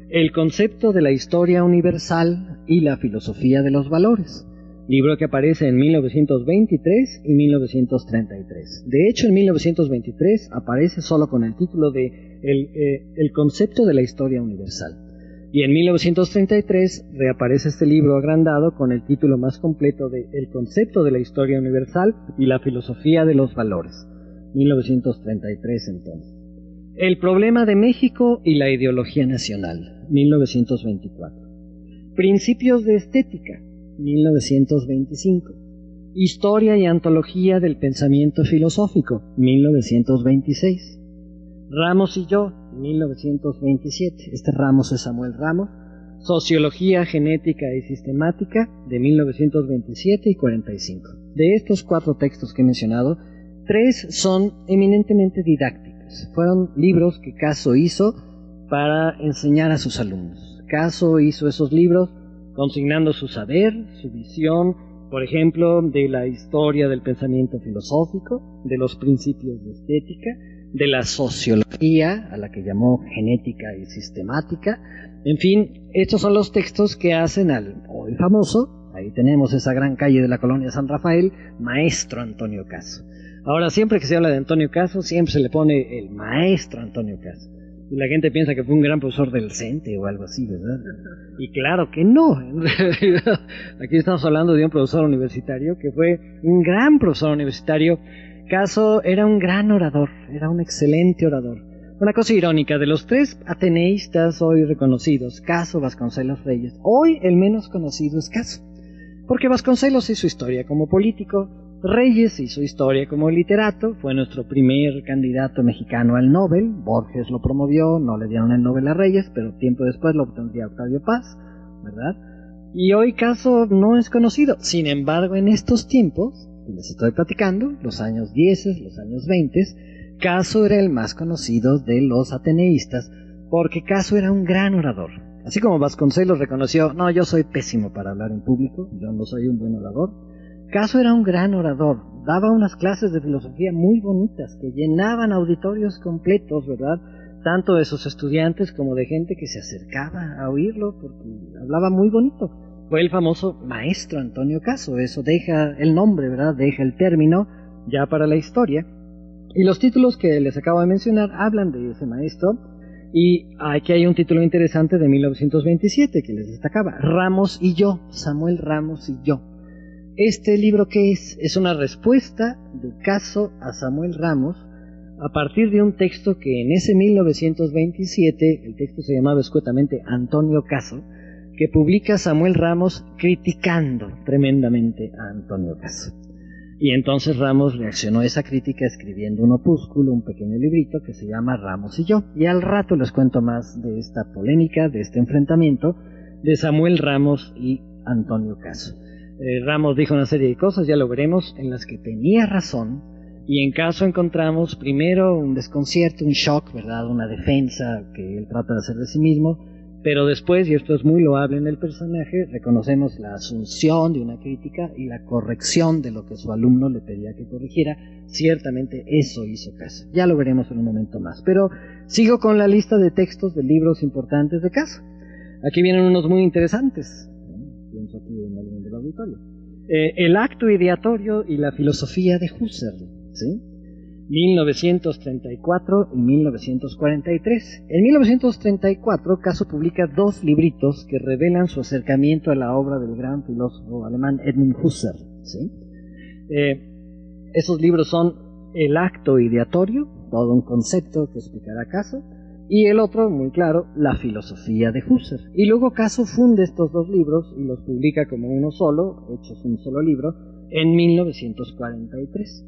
el concepto de la historia universal y la filosofía de los valores, libro que aparece en 1923 y 1933. De hecho, en 1923 aparece solo con el título de El concepto de la historia universal. Y en 1933 reaparece este libro agrandado con el título más completo de El concepto de la historia universal y la filosofía de los valores. 1933 entonces. El problema de México y la ideología nacional. 1924. Principios de estética. 1925. Historia y antología del pensamiento filosófico. 1926. Ramos y yo, 1927. Este Ramos es Samuel Ramos. Sociología genética y sistemática, de 1927 y 45. De estos 4 textos que he mencionado, 3 son eminentemente didácticos. Fueron libros que Caso hizo para enseñar a sus alumnos. Caso hizo esos libros consignando su saber, su visión, por ejemplo, de la historia del pensamiento filosófico, de los principios de estética, de la sociología, a la que llamó genética y sistemática. En fin, estos son los textos que hacen al hoy famoso, ahí tenemos esa gran calle de la colonia San Rafael, maestro Antonio Caso. Ahora, siempre que se habla de Antonio Caso, siempre se le pone el maestro Antonio Caso. Y la gente piensa que fue un gran profesor del CENTE o algo así, ¿verdad? Y claro que no, en realidad. Aquí estamos hablando de un profesor universitario que fue un gran profesor universitario. Caso era un gran orador, era un excelente orador. Una cosa irónica, de los 3 ateneístas hoy reconocidos, Caso, Vasconcelos, Reyes, hoy el menos conocido es Caso. Porque Vasconcelos hizo historia como político, Reyes hizo historia como literato, fue nuestro primer candidato mexicano al Nobel, Borges lo promovió, no le dieron el Nobel a Reyes, pero tiempo después lo obtendría Octavio Paz, ¿verdad? Y hoy Caso no es conocido. Sin embargo, en estos tiempos, que les estoy platicando, los años 10, los años 20, Caso era el más conocido de los ateneístas, porque Caso era un gran orador. Así como Vasconcelos reconoció, no, yo soy pésimo para hablar en público, yo no soy un buen orador, Caso era un gran orador, daba unas clases de filosofía muy bonitas que llenaban auditorios completos, ¿verdad? Tanto de sus estudiantes como de gente que se acercaba a oírlo porque hablaba muy bonito. Fue el famoso maestro Antonio Caso, eso deja el nombre, ¿verdad? Deja el término ya para la historia. Y los títulos que les acabo de mencionar hablan de ese maestro, y aquí hay un título interesante de 1927 que les destacaba: Ramos y yo, Samuel Ramos y yo. Este libro, ¿qué es? Es una respuesta de Caso a Samuel Ramos a partir de un texto que en ese 1927, el texto se llamaba escuetamente Antonio Caso, que publica Samuel Ramos criticando tremendamente a Antonio Caso. Y entonces Ramos reaccionó a esa crítica escribiendo un opúsculo, un pequeño librito que se llama Ramos y yo. Y al rato les cuento más de esta polémica, de este enfrentamiento de Samuel Ramos y Antonio Caso. Ramos dijo una serie de cosas, ya lo veremos, en las que tenía razón, y en Caso encontramos primero un desconcierto, un shock, ¿verdad? Una defensa que él trata de hacer de sí mismo, pero después, y esto es muy loable en el personaje, reconocemos la asunción de una crítica y la corrección de lo que su alumno le pedía que corrigiera. Ciertamente eso hizo Caso. Ya lo veremos en un momento más, pero sigo con la lista de textos de libros importantes de Caso. Aquí vienen unos muy interesantes, pienso aquí en alguien del auditorio. El acto ideatorio y la filosofía de Husserl, ¿sí? 1934 y 1943. En 1934, Caso publica dos libritos que revelan su acercamiento a la obra del gran filósofo alemán Edmund Husserl, ¿sí? Esos libros son El acto ideatorio, todo un concepto que explicará Caso, y el otro, muy claro, La filosofía de Husserl. Y luego Caso funde estos dos libros y los publica como uno solo, hechos un solo libro, en 1943.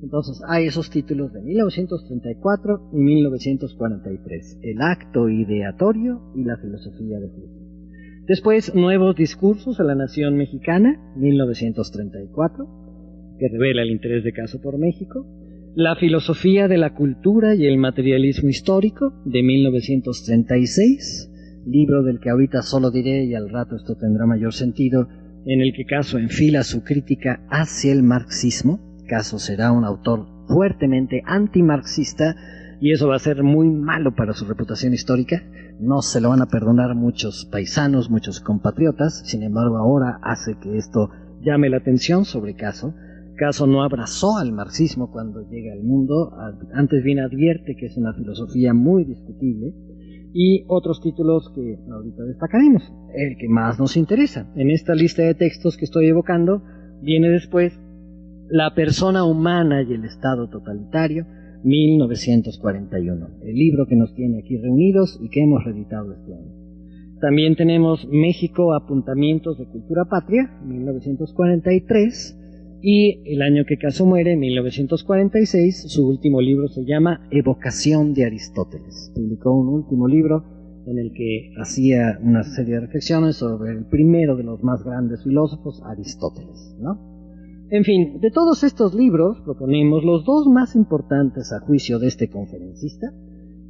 Entonces hay esos títulos de 1934 y 1943, El acto ideatorio y La filosofía de Husserl. Después, Nuevos discursos a la nación mexicana, 1934, que revela el interés de Caso por México. La filosofía de la cultura y el materialismo histórico, de 1936, libro del que ahorita solo diré y al rato esto tendrá mayor sentido, en el que Caso enfila su crítica hacia el marxismo. Caso será un autor fuertemente antimarxista y eso va a ser muy malo para su reputación histórica. No se lo van a perdonar muchos paisanos, muchos compatriotas. Sin embargo, ahora hace que esto llame la atención sobre Caso. Caso no abrazó al marxismo cuando llega al mundo, antes bien advierte que es una filosofía muy discutible. Y otros títulos que ahorita destacaremos, el que más nos interesa. En esta lista de textos que estoy evocando viene después La persona humana y el Estado totalitario, 1941, el libro que nos tiene aquí reunidos y que hemos reeditado este año. También tenemos México, apuntamientos de cultura patria, 1943, y el año que Caso muere, 1946, su último libro se llama Evocación de Aristóteles. Publicó un último libro en el que hacía una serie de reflexiones sobre el primero de los más grandes filósofos, Aristóteles, ¿no? En fin, de todos estos libros proponemos los dos más importantes a juicio de este conferencista,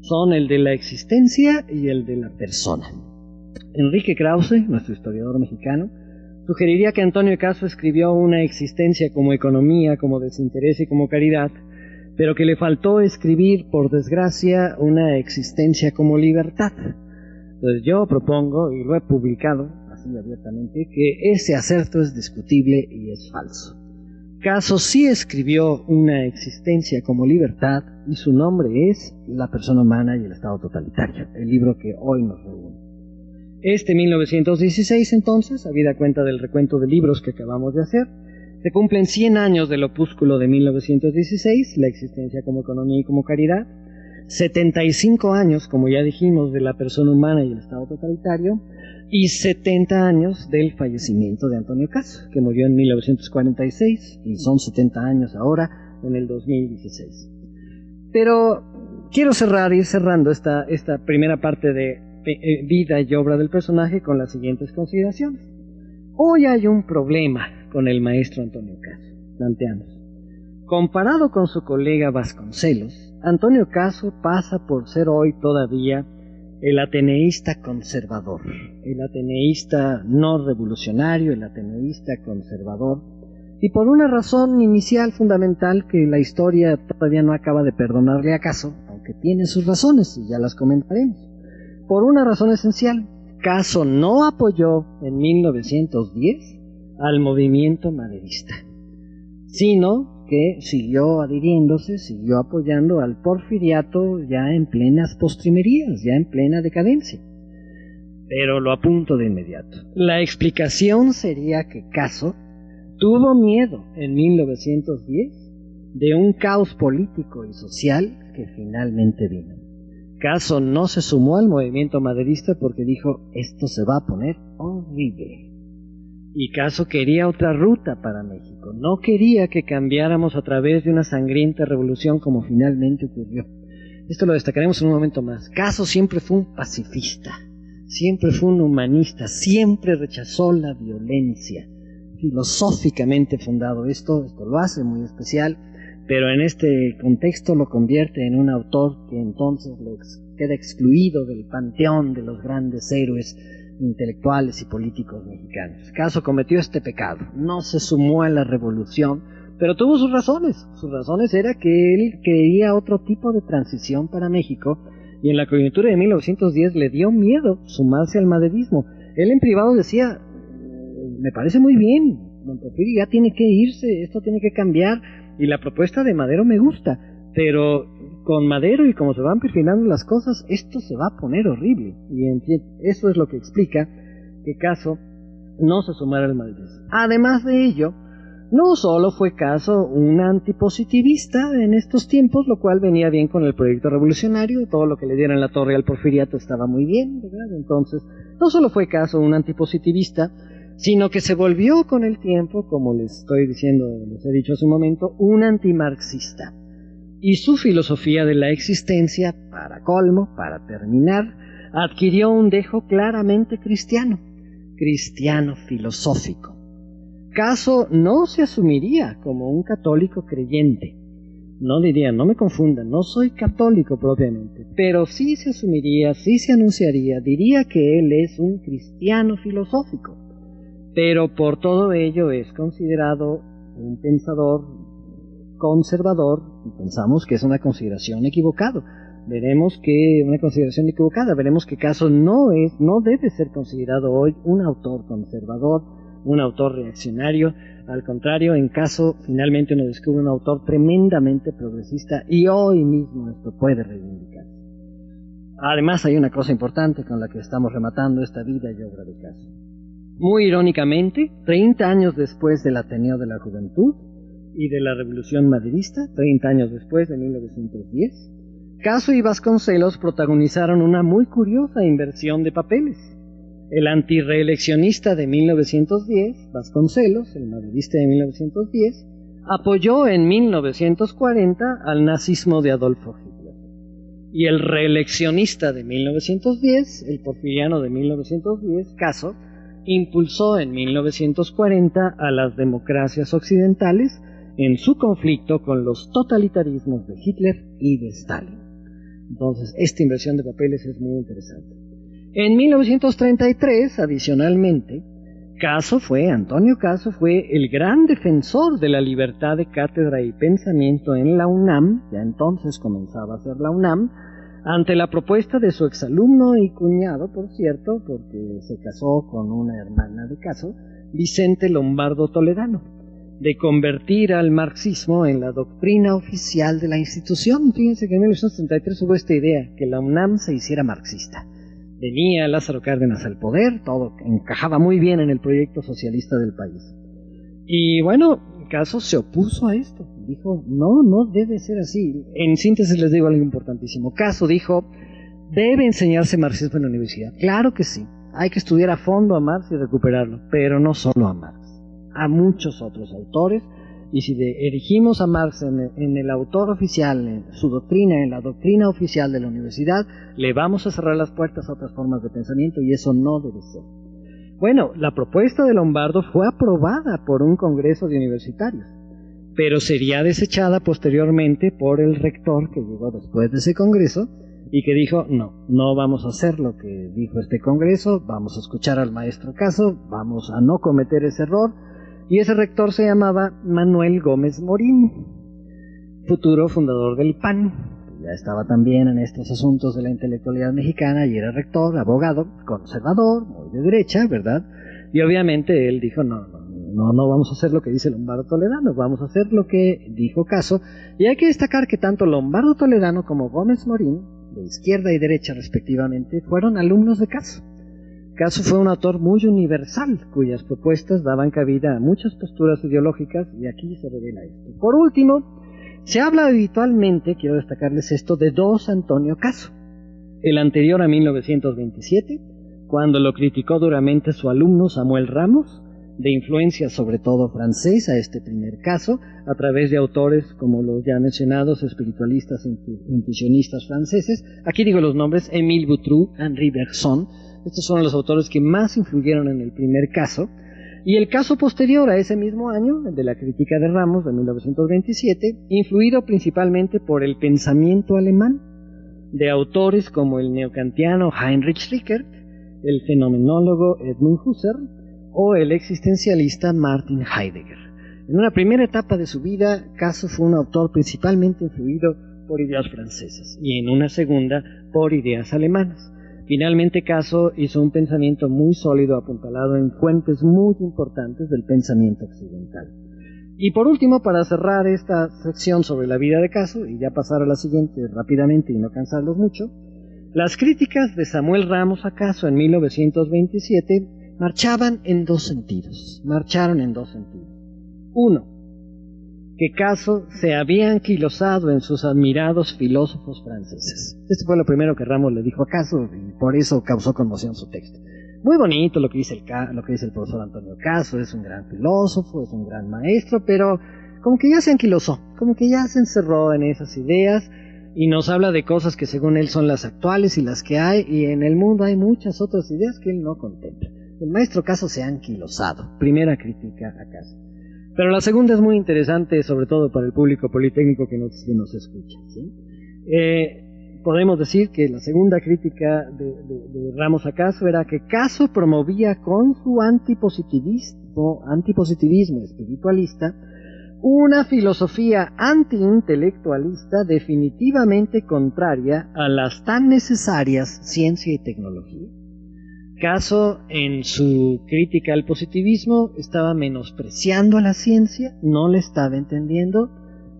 son el de la existencia y el de la persona. Enrique Krause, nuestro historiador mexicano, sugeriría que Antonio Caso escribió una existencia como economía, como desinterés y como caridad, pero que le faltó escribir, por desgracia, una existencia como libertad. Entonces yo propongo, y lo he publicado así abiertamente, que ese acerto es discutible y es falso. Caso sí escribió una existencia como libertad y su nombre es La persona humana y el Estado totalitario, el libro que hoy nos reúne. 1916 entonces, habida cuenta del recuento de libros que acabamos de hacer, se cumplen 100 años del opúsculo de 1916, La existencia como economía y como caridad, 75 años, como ya dijimos, de La persona humana y el Estado totalitario, y 70 años del fallecimiento de Antonio Caso, que murió en 1946, y son 70 años ahora, en el 2016. Pero quiero ir cerrando esta primera parte de vida y obra del personaje con las siguientes consideraciones. Hoy hay un problema con el maestro Antonio Caso, planteamos. Comparado con su colega Vasconcelos, Antonio Caso pasa por ser hoy todavía el ateneísta conservador, el ateneísta no revolucionario, el ateneísta conservador, y por una razón inicial fundamental que la historia todavía no acaba de perdonarle a Caso, aunque tiene sus razones y ya las comentaremos. Por una razón esencial, Caso no apoyó en 1910 al movimiento maderista, sino que siguió adhiriéndose, siguió apoyando al porfiriato ya en plenas postrimerías, ya en plena decadencia. Pero lo apunto de inmediato. La explicación sería que Caso tuvo miedo en 1910 de un caos político y social que finalmente vino. Caso no se sumó al movimiento maderista porque dijo, esto se va a poner horrible. Y Caso quería otra ruta para México, no quería que cambiáramos a través de una sangrienta revolución como finalmente ocurrió. Esto lo destacaremos en un momento más. Caso siempre fue un pacifista, siempre fue un humanista, siempre rechazó la violencia, filosóficamente fundado. Esto lo hace muy especial, pero en este contexto lo convierte en un autor que entonces queda excluido del panteón de los grandes héroes intelectuales y políticos mexicanos. Caso cometió este pecado, no se sumó a la revolución, pero tuvo sus razones. Sus razones era que él quería otro tipo de transición para México, y en la coyuntura de 1910 le dio miedo sumarse al maderismo. Él en privado decía, me parece muy bien, don Porfirio ya tiene que irse, esto tiene que cambiar, y la propuesta de Madero me gusta, pero con Madero y como se van perfilando las cosas, esto se va a poner horrible. Y en fin, eso es lo que explica que Caso no se sumara al maderismo. Además de ello, no solo fue Caso un antipositivista en estos tiempos, lo cual venía bien con el proyecto revolucionario, todo lo que le dieron en la torre al porfiriato estaba muy bien, ¿verdad? Entonces, no solo fue Caso un antipositivista, sino que se volvió con el tiempo, como les estoy diciendo, les he dicho hace un momento, un antimarxista. Y su filosofía de la existencia, para colmo, para terminar, adquirió un dejo claramente cristiano filosófico. Caso no se asumiría como un católico creyente. No diría, no me confundan, no soy católico propiamente, pero sí se asumiría, sí se anunciaría, diría que él es un cristiano filosófico. Pero por todo ello es considerado un pensador conservador, y pensamos que es una consideración equivocada. Veremos que Caso no debe ser considerado hoy un autor conservador, un autor reaccionario. Al contrario, en Caso finalmente uno descubre un autor tremendamente progresista, y hoy mismo esto puede reivindicarse. Además hay una cosa importante con la que estamos rematando esta vida y obra de Caso. Muy irónicamente, 30 años después del Ateneo de la Juventud y de la Revolución Maderista, 30 años después de 1910, Caso y Vasconcelos protagonizaron una muy curiosa inversión de papeles. El antireeleccionista de 1910, Vasconcelos, el maderista de 1910, apoyó en 1940 al nazismo de Adolfo Hitler. Y el reeleccionista de 1910, el porfiriano de 1910, Caso, impulsó en 1940 a las democracias occidentales en su conflicto con los totalitarismos de Hitler y de Stalin. Entonces, esta inversión de papeles es muy interesante. En 1933, adicionalmente, Antonio Caso fue el gran defensor de la libertad de cátedra y pensamiento en la UNAM, ya entonces comenzaba a ser la UNAM, ante la propuesta de su exalumno y cuñado, por cierto, porque se casó con una hermana de Caso, Vicente Lombardo Toledano, de convertir al marxismo en la doctrina oficial de la institución. Fíjense que en 1933 hubo esta idea, que la UNAM se hiciera marxista. Venía Lázaro Cárdenas al poder, todo encajaba muy bien en el proyecto socialista del país. Y bueno, Caso se opuso a esto. Dijo, no debe ser así. En síntesis les digo algo importantísimo. Caso dijo, debe enseñarse marxismo en la universidad. Claro que sí, hay que estudiar a fondo a Marx y recuperarlo, pero no solo a Marx, a muchos otros autores. Y si erigimos a Marx en el autor oficial, en su doctrina, en la doctrina oficial de la universidad, le vamos a cerrar las puertas a otras formas de pensamiento, y eso no debe ser. Bueno, la propuesta de Lombardo fue aprobada por un congreso de universitarios, pero sería desechada posteriormente por el rector que llegó después de ese congreso y que dijo, no vamos a hacer lo que dijo este congreso, vamos a escuchar al maestro Caso, vamos a no cometer ese error. Y ese rector se llamaba Manuel Gómez Morín, futuro fundador del PAN. Ya estaba también en estos asuntos de la intelectualidad mexicana y era rector, abogado, conservador, muy de derecha, ¿verdad? Y obviamente él dijo, no, no vamos a hacer lo que dice Lombardo Toledano, vamos a hacer lo que dijo Caso, y hay que destacar que tanto Lombardo Toledano como Gómez Morín, de izquierda y derecha respectivamente, fueron alumnos de Caso. Caso fue un autor muy universal, cuyas propuestas daban cabida a muchas posturas ideológicas, y aquí se revela esto. Por último, se habla habitualmente, quiero destacarles esto, de dos Antonio Caso. El anterior a 1927, cuando lo criticó duramente su alumno Samuel Ramos, de influencia sobre todo francesa, este primer caso, a través de autores como los ya mencionados espiritualistas intuicionistas franceses. Aquí digo los nombres: Émile Boutroux, Henri Bergson. Estos fueron los autores que más influyeron en el primer caso. Y el caso posterior a ese mismo año, el de la crítica de Ramos de 1927, influido principalmente por el pensamiento alemán, de autores como el neokantiano Heinrich Rickert, el fenomenólogo Edmund Husserl o el existencialista Martin Heidegger. En una primera etapa de su vida, Caso fue un autor principalmente influido por ideas francesas y en una segunda por ideas alemanas. Finalmente, Caso hizo un pensamiento muy sólido apuntalado en fuentes muy importantes del pensamiento occidental. Y por último, para cerrar esta sección sobre la vida de Caso, y ya pasar a la siguiente rápidamente y no cansarlos mucho, las críticas de Samuel Ramos a Caso en 1927 marcharon en dos sentidos. Uno, que Caso se había anquilosado en sus admirados filósofos franceses. Esto fue lo primero que Ramos le dijo a Caso, y por eso causó conmoción su texto. Muy bonito lo que dice el profesor Antonio Caso, es un gran filósofo, es un gran maestro, pero como que ya se anquilosó, como que ya se encerró en esas ideas, y nos habla de cosas que según él son las actuales y las que hay, y en el mundo hay muchas otras ideas que él no contempla. El maestro Caso se ha anquilosado. Primera crítica a Caso. Pero la segunda es muy interesante, sobre todo para el público politécnico que nos escucha, ¿sí? Podemos decir que la segunda crítica de Ramos a Caso era que Caso promovía con su antipositivismo espiritualista una filosofía antiintelectualista definitivamente contraria a las tan necesarias ciencia y tecnología. Caso, en su crítica al positivismo, estaba menospreciando a la ciencia, no le estaba entendiendo,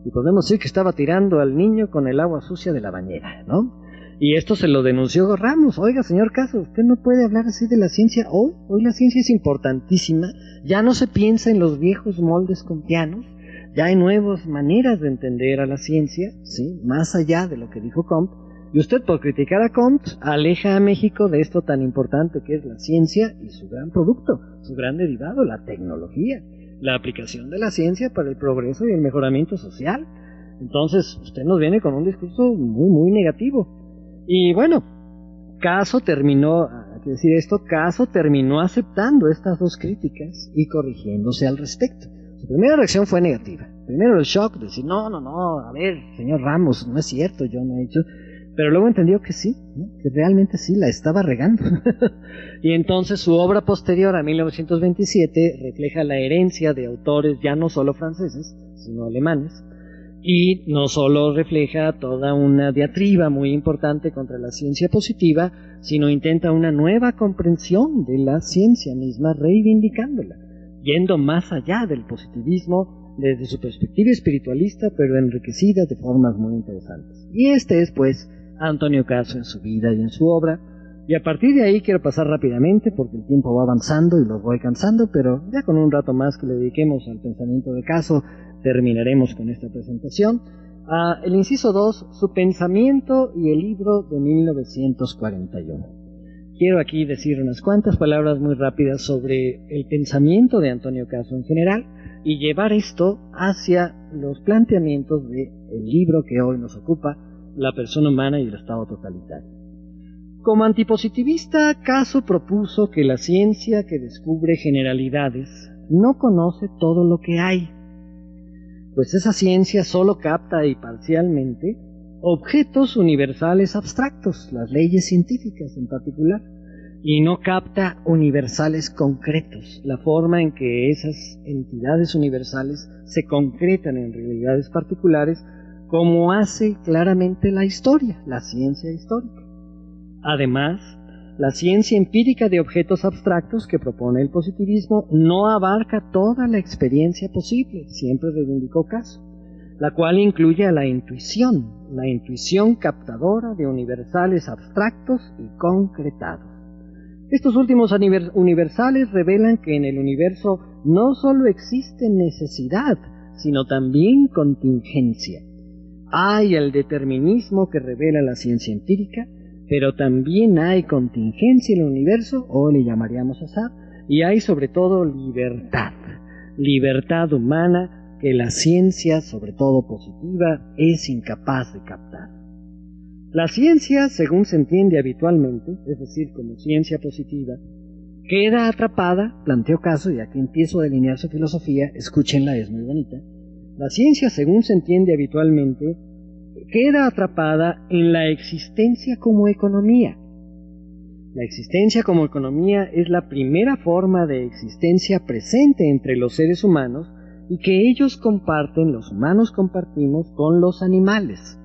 y podemos decir que estaba tirando al niño con el agua sucia de la bañera, ¿no? Y esto se lo denunció Ramos. Oiga, señor Caso, usted no puede hablar así de la ciencia hoy. Hoy la ciencia es importantísima, ya no se piensa en los viejos moldes comteanos, ya hay nuevas maneras de entender a la ciencia, ¿sí? Más allá de lo que dijo Comte. Y usted, por criticar a Comte, aleja a México de esto tan importante que es la ciencia y su gran producto, su gran derivado, la tecnología, la aplicación de la ciencia para el progreso y el mejoramiento social. Entonces, usted nos viene con un discurso muy, muy negativo. Y bueno, Caso terminó aceptando estas dos críticas y corrigiéndose al respecto. Su primera reacción fue negativa. Primero el shock de decir, no, a ver, señor Ramos, no es cierto, yo no he hecho... Pero luego entendió que sí, ¿no? Que realmente sí, la estaba regando. Y entonces su obra posterior a 1927 refleja la herencia de autores ya no solo franceses, sino alemanes, y no solo refleja toda una diatriba muy importante contra la ciencia positiva, sino intenta una nueva comprensión de la ciencia misma, reivindicándola, yendo más allá del positivismo desde su perspectiva espiritualista, pero enriquecida de formas muy interesantes. Y este es, pues, Antonio Caso en su vida y en su obra, y a partir de ahí quiero pasar rápidamente porque el tiempo va avanzando y los voy cansando, pero ya con un rato más que le dediquemos al pensamiento de Caso terminaremos con esta presentación. El inciso 2, su pensamiento y el libro de 1941. Quiero aquí decir unas cuantas palabras muy rápidas sobre el pensamiento de Antonio Caso en general y llevar esto hacia los planteamientos del libro que hoy nos ocupa, La persona humana y el estado totalitario. Como antipositivista, Caso propuso que la ciencia que descubre generalidades no conoce todo lo que hay, pues esa ciencia solo capta y parcialmente objetos universales abstractos, las leyes científicas en particular, y no capta universales concretos, la forma en que esas entidades universales se concretan en realidades particulares, como hace claramente la historia, la ciencia histórica. Además, la ciencia empírica de objetos abstractos que propone el positivismo no abarca toda la experiencia posible, siempre reivindicó Caso, la cual incluye a la intuición captadora de universales abstractos y concretados. Estos últimos universales revelan que en el universo no solo existe necesidad, sino también contingencia. Hay el determinismo que revela la ciencia empírica, pero también hay contingencia en el universo, o le llamaríamos azar, y hay sobre todo libertad humana que la ciencia, sobre todo positiva, es incapaz de captar. La ciencia, según se entiende habitualmente, es decir, como ciencia positiva, queda atrapada, planteó Caso, y aquí empiezo a delinear su filosofía, escúchenla, es muy bonita. La ciencia, según se entiende habitualmente, queda atrapada en la existencia como economía. La existencia como economía es la primera forma de existencia presente entre los seres humanos y que ellos comparten, los humanos compartimos con los animales.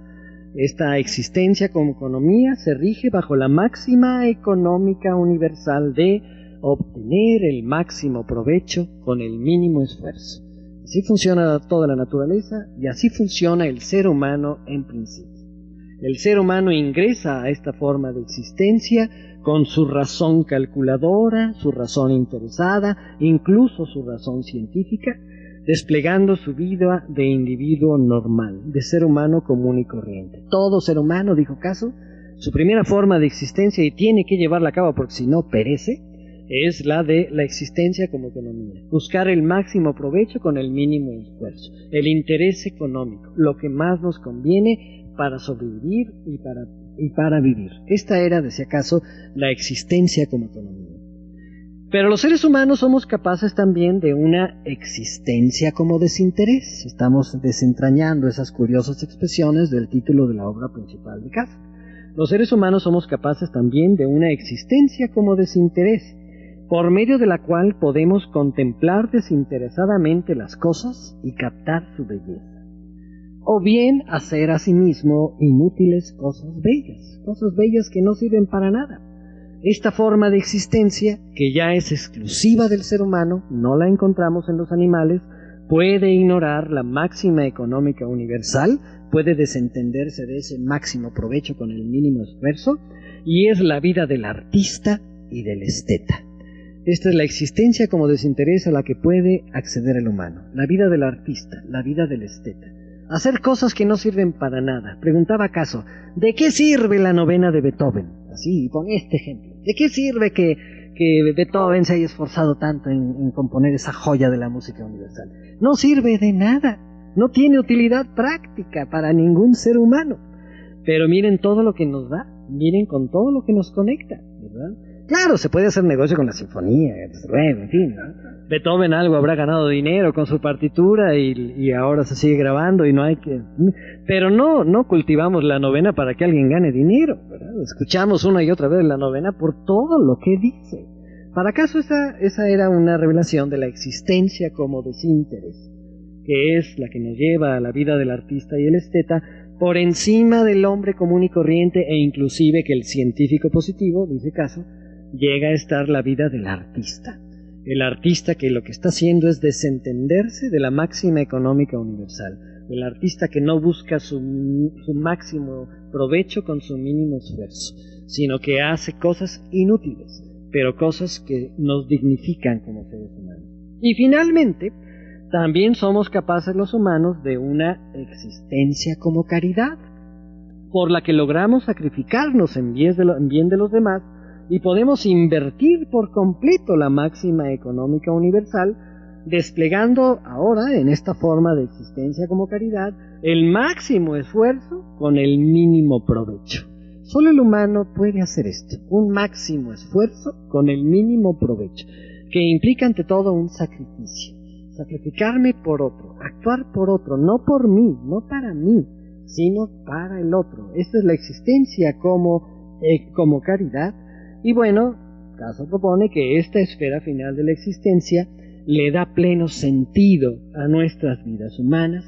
Esta existencia como economía se rige bajo la máxima económica universal de obtener el máximo provecho con el mínimo esfuerzo. Así funciona toda la naturaleza y así funciona el ser humano en principio. El ser humano ingresa a esta forma de existencia con su razón calculadora, su razón interesada, incluso su razón científica, desplegando su vida de individuo normal, de ser humano común y corriente. Todo ser humano, dijo Caso, su primera forma de existencia, y tiene que llevarla a cabo porque si no perece, es la de la existencia como economía. Buscar el máximo provecho con el mínimo esfuerzo. El interés económico, lo que más nos conviene para sobrevivir y para vivir. Esta era, decía Caso, la existencia como economía. Pero los seres humanos somos capaces también de una existencia como desinterés. Estamos desentrañando esas curiosas expresiones del título de la obra principal de Caso. Los seres humanos somos capaces también de una existencia como desinterés, por medio de la cual podemos contemplar desinteresadamente las cosas y captar su belleza. O bien hacer asimismo inútiles cosas bellas que no sirven para nada. Esta forma de existencia, que ya es exclusiva del ser humano, no la encontramos en los animales, puede ignorar la máxima económica universal, puede desentenderse de ese máximo provecho con el mínimo esfuerzo, y es la vida del artista y del esteta. Esta es la existencia como desinterés a la que puede acceder el humano, la vida del artista, la vida del esteta. Hacer cosas que no sirven para nada. Preguntaba Caso, ¿de qué sirve la novena de Beethoven? Así, pon este ejemplo. ¿De qué sirve que Beethoven se haya esforzado tanto en componer esa joya de la música universal? No sirve de nada. No tiene utilidad práctica para ningún ser humano. Pero miren todo lo que nos da. Miren con todo lo que nos conecta, ¿verdad? Claro, se puede hacer negocio con la sinfonía, en fin, ¿no? Beethoven algo habrá ganado dinero con su partitura y ahora se sigue grabando y no hay que... Pero no cultivamos la novena para que alguien gane dinero, ¿verdad? Escuchamos una y otra vez la novena por todo lo que dice. Para Caso esa era una revelación de la existencia como desinterés, que es la que nos lleva a la vida del artista y el esteta por encima del hombre común y corriente e inclusive que el científico positivo, dice Caso, llega a estar la vida del artista. El artista que lo que está haciendo es desentenderse de la máxima económica universal. El artista que no busca su máximo provecho con su mínimo esfuerzo, sino que hace cosas inútiles, pero cosas que nos dignifican como seres humanos. Y finalmente, también somos capaces los humanos de una existencia como caridad, por la que logramos sacrificarnos en bien de los demás, y podemos invertir por completo la máxima económica universal, desplegando ahora, en esta forma de existencia como caridad, el máximo esfuerzo con el mínimo provecho. Solo el humano puede hacer esto, un máximo esfuerzo con el mínimo provecho, que implica ante todo un sacrificio. Sacrificarme por otro, actuar por otro, no por mí, no para mí, sino para el otro. Esta es la existencia como caridad. Y bueno, Caso propone que esta esfera final de la existencia le da pleno sentido a nuestras vidas humanas,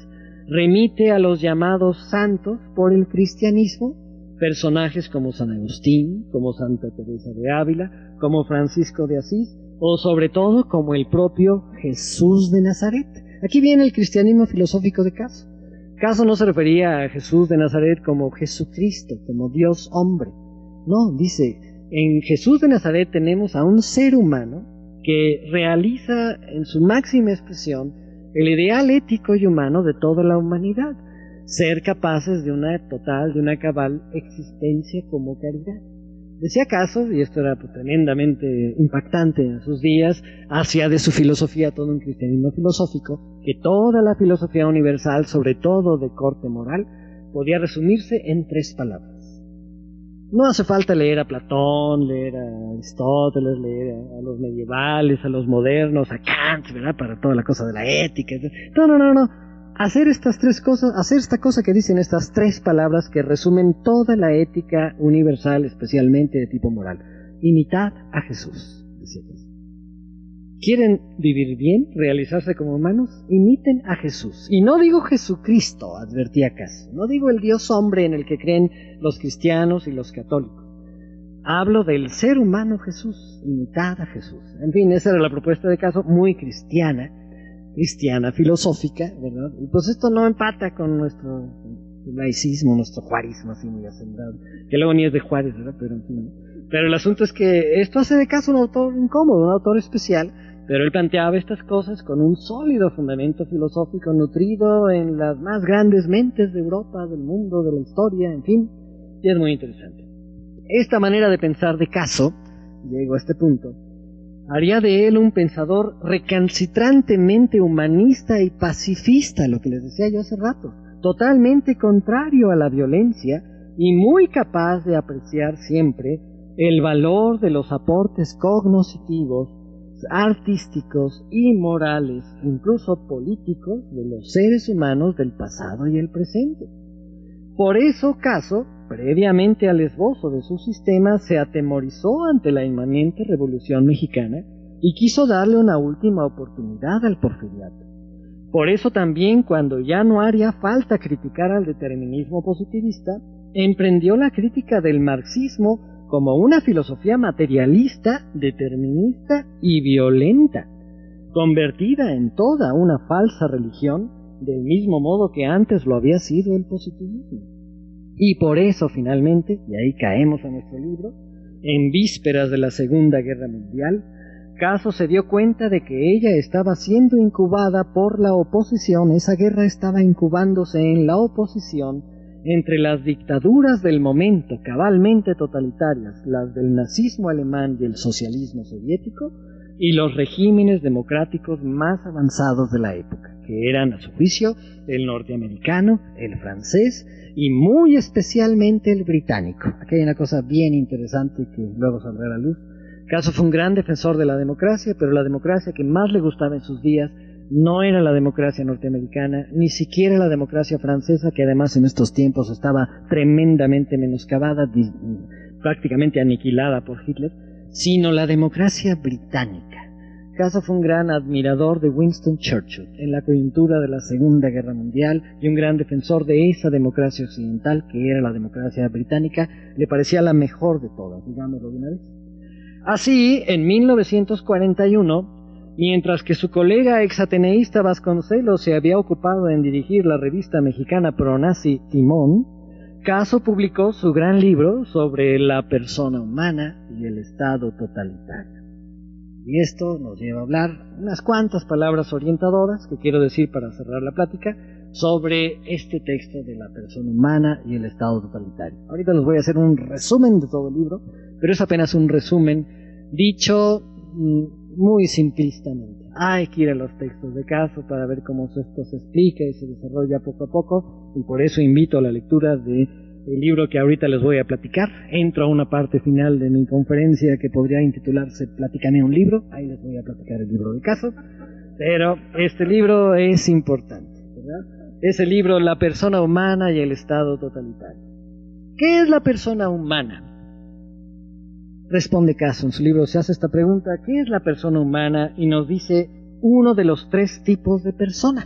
remite a los llamados santos por el cristianismo, personajes como San Agustín, como Santa Teresa de Ávila, como Francisco de Asís, o sobre todo como el propio Jesús de Nazaret. Aquí viene el cristianismo filosófico de Caso. Caso no se refería a Jesús de Nazaret como Jesucristo, como Dios hombre. No, dice, en Jesús de Nazaret tenemos a un ser humano que realiza en su máxima expresión el ideal ético y humano de toda la humanidad, ser capaces de una total, de una cabal existencia como caridad. Decía Caso, y esto era tremendamente impactante en sus días, hacía de su filosofía todo un cristianismo filosófico, que toda la filosofía universal, sobre todo de corte moral, podía resumirse en 3 palabras. No hace falta leer a Platón, leer a Aristóteles, leer a los medievales, a los modernos, a Kant, ¿verdad? Para toda la cosa de la ética. No. Hacer estas 3 cosas, hacer esta cosa que dicen estas 3 palabras que resumen toda la ética universal, especialmente de tipo moral. Imitad a Jesús, decía Jesús. ¿Quieren vivir bien, realizarse como humanos? Imiten a Jesús. Y no digo Jesucristo, advertía Caso. No digo el Dios hombre en el que creen los cristianos y los católicos. Hablo del ser humano Jesús. Imitad a Jesús. En fin, esa era la propuesta de Caso, muy cristiana filosófica, ¿verdad? Y pues esto no empata con nuestro laicismo, nuestro juarismo así muy acendrado, que luego ni es de Juárez, ¿verdad? Pero en fin. Pero el asunto es que esto hace de Caso un autor incómodo, un autor especial, pero él planteaba estas cosas con un sólido fundamento filosófico nutrido en las más grandes mentes de Europa, del mundo, de la historia, en fin, y es muy interesante. Esta manera de pensar de Caso, llego a este punto, haría de él un pensador recalcitrantemente humanista y pacifista, lo que les decía yo hace rato, totalmente contrario a la violencia y muy capaz de apreciar siempre el valor de los aportes cognoscitivos, artísticos y morales, incluso políticos, de los seres humanos del pasado y el presente. Por eso Caso, previamente al esbozo de su sistema, se atemorizó ante la inmanente Revolución Mexicana y quiso darle una última oportunidad al porfiriato. Por eso también, cuando ya no haría falta criticar al determinismo positivista, emprendió la crítica del marxismo como una filosofía materialista, determinista y violenta, convertida en toda una falsa religión, del mismo modo que antes lo había sido el positivismo. Y por eso, finalmente, y ahí caemos a nuestro libro, en vísperas de la Segunda Guerra Mundial, Caso se dio cuenta de que ella estaba siendo incubada por la oposición, esa guerra estaba incubándose en la oposición entre las dictaduras del momento, cabalmente totalitarias, las del nazismo alemán y el socialismo soviético, y los regímenes democráticos más avanzados de la época, que eran, a su juicio, el norteamericano, el francés y muy especialmente el británico. Aquí hay una cosa bien interesante que luego saldrá a la luz. Caso fue un gran defensor de la democracia, pero la democracia que más le gustaba en sus días no era la democracia norteamericana, ni siquiera la democracia francesa, que además en estos tiempos estaba tremendamente menoscabada, prácticamente aniquilada por Hitler, sino la democracia británica. Caso fue un gran admirador de Winston Churchill en la coyuntura de la Segunda Guerra Mundial y un gran defensor de esa democracia occidental que era la democracia británica. Le parecía la mejor de todas, digámoslo de una vez. Así, en 1941, mientras que su colega exateneísta Vasconcelos se había ocupado en dirigir la revista mexicana pronazi Timón, Caso publicó su gran libro sobre la persona humana y el Estado totalitario. Y esto nos lleva a hablar unas cuantas palabras orientadoras que quiero decir para cerrar la plática sobre este texto de la persona humana y el Estado totalitario. Ahorita les voy a hacer un resumen de todo el libro, pero es apenas un resumen dicho muy simplistamente. Hay que ir a los textos de Caso para ver cómo esto se explica y se desarrolla poco a poco, y por eso invito a la lectura de el libro que ahorita les voy a platicar. Entro a una parte final de mi conferencia que podría intitularse Platícame un libro. Ahí les voy a platicar el libro de Caso, pero este libro es importante, ¿verdad? Es el libro La persona humana y el Estado totalitario. ¿Qué es la persona humana? Responde Caso en su libro, se hace esta pregunta: ¿qué es la persona humana? Y nos dice uno de los 3 tipos de persona.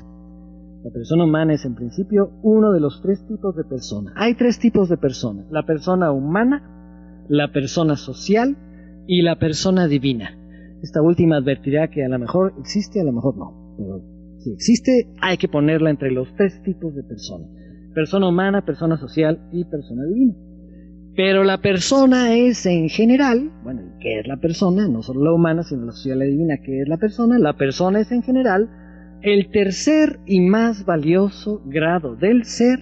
La persona humana es en principio uno de los 3 tipos de persona. Hay 3 tipos de persona: la persona humana, la persona social y la persona divina. Esta última advertirá que a lo mejor existe, a lo mejor no. Pero si existe, hay que ponerla entre los 3 tipos de persona: persona humana, persona social y persona divina. Pero la persona es en general, bueno, ¿qué es la persona? No solo la humana, sino la social y la divina. ¿Qué es la persona? La persona es en general el tercer y más valioso grado del ser,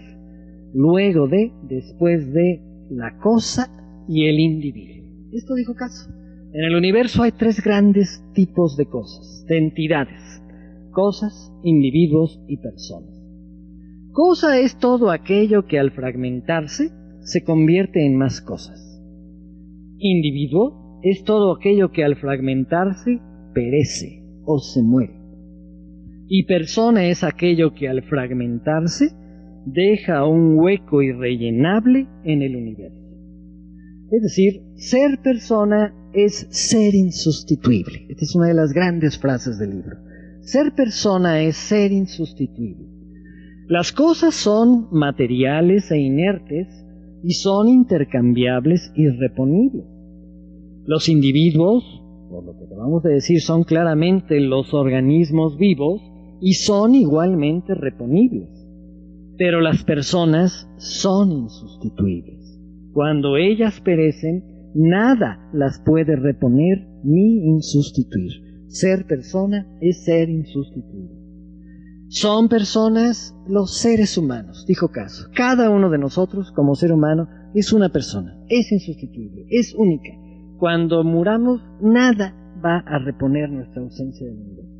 luego de, después de, la cosa y el individuo. Esto dijo Caso. En el universo hay 3 grandes tipos de cosas, de entidades: cosas, individuos y personas. Cosa es todo aquello que al fragmentarse se convierte en más cosas. Individuo es todo aquello que al fragmentarse perece o se muere. Y persona es aquello que al fragmentarse deja un hueco irrellenable en el universo. Es decir, ser persona es ser insustituible. Esta es una de las grandes frases del libro. Ser persona es ser insustituible. Las cosas son materiales e inertes y son intercambiables y reponibles. Los individuos, por lo que acabamos de decir, son claramente los organismos vivos y son igualmente reponibles. Pero las personas son insustituibles. Cuando ellas perecen, nada las puede reponer ni insustituir. Ser persona es ser insustituible. Son personas los seres humanos, dijo Caso. Cada uno de nosotros, como ser humano, es una persona, es insustituible, es única. Cuando muramos, nada va a reponer nuestra ausencia del universo.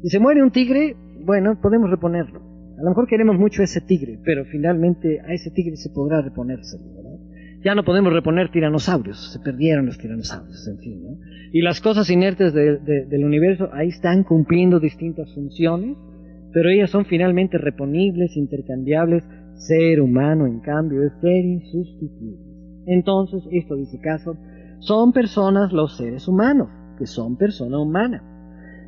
Si se muere un tigre, bueno, podemos reponerlo. A lo mejor queremos mucho a ese tigre, pero finalmente a ese tigre se podrá reponerse, ¿verdad? Ya no podemos reponer tiranosaurios, se perdieron los tiranosaurios, en fin, ¿no? Y las cosas inertes del universo ahí están cumpliendo distintas funciones, pero ellas son finalmente reponibles, intercambiables. Ser humano, en cambio, es ser insustituible. Entonces, esto dice Caso, son personas los seres humanos, que son persona humana.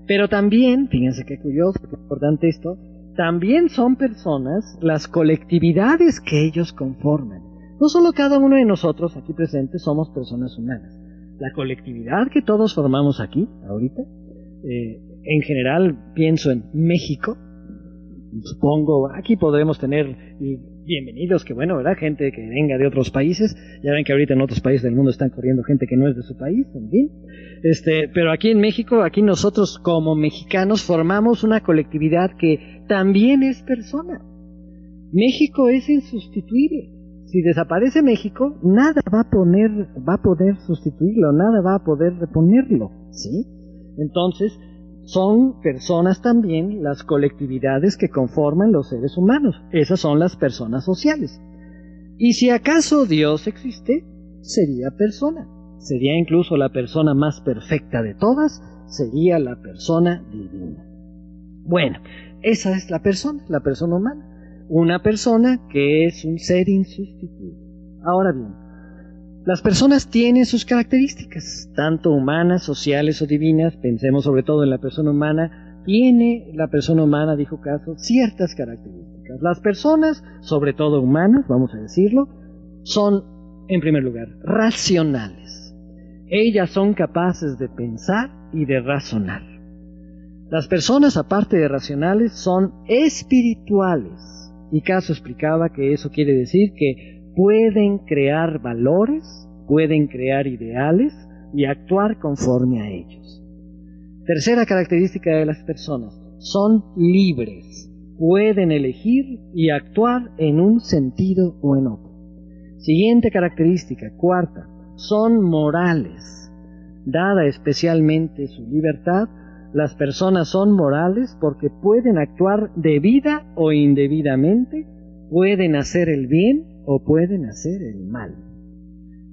Pero también, fíjense qué curioso, qué importante esto, también son personas las colectividades que ellos conforman. No solo cada uno de nosotros aquí presentes somos personas humanas. La colectividad que todos formamos aquí, ahorita, en general pienso en México. Supongo, aquí podremos tener bienvenidos, que bueno, ¿verdad? Gente que venga de otros países. Ya ven que ahorita en otros países del mundo están corriendo gente que no es de su país, en fin. Pero aquí en México, aquí nosotros como mexicanos formamos una colectividad que también es persona. México es insustituible. Si desaparece México, nada va a poder sustituirlo, nada va a poder reponerlo, ¿sí? Entonces, son personas también las colectividades que conforman los seres humanos. Esas son las personas sociales. Y si acaso Dios existe, sería persona. Sería incluso la persona más perfecta de todas, sería la persona divina. Bueno, esa es la persona humana. Una persona que es un ser insustituible. Ahora bien, las personas tienen sus características, tanto humanas, sociales o divinas. Pensemos sobre todo en la persona humana. Tiene la persona humana, dijo Caso, ciertas características. Las personas, sobre todo humanas, vamos a decirlo, son, en primer lugar, racionales. Ellas son capaces de pensar y de razonar. Las personas, aparte de racionales, son espirituales. Y Caso explicaba que eso quiere decir que pueden crear valores, pueden crear ideales y actuar conforme a ellos. Tercera característica de las personas, son libres, pueden elegir y actuar en un sentido o en otro. Siguiente característica, cuarta, son morales. Dada especialmente su libertad, las personas son morales porque pueden actuar debida o indebidamente, pueden hacer el bien o pueden hacer el mal.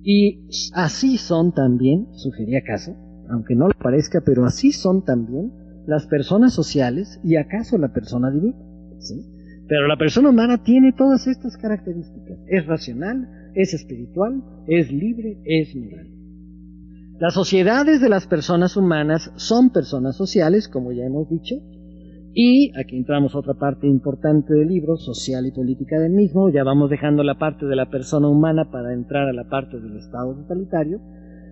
Y así son también, sugería Caso, aunque no le parezca, pero así son también las personas sociales y acaso la persona divina, ¿sí? Pero la persona humana tiene todas estas características. Es racional, es espiritual, es libre, es moral. Las sociedades de las personas humanas son personas sociales, como ya hemos dicho, Y aquí entramos a otra parte importante del libro, social y política del mismo. Ya vamos dejando la parte de la persona humana para entrar a la parte del Estado totalitario.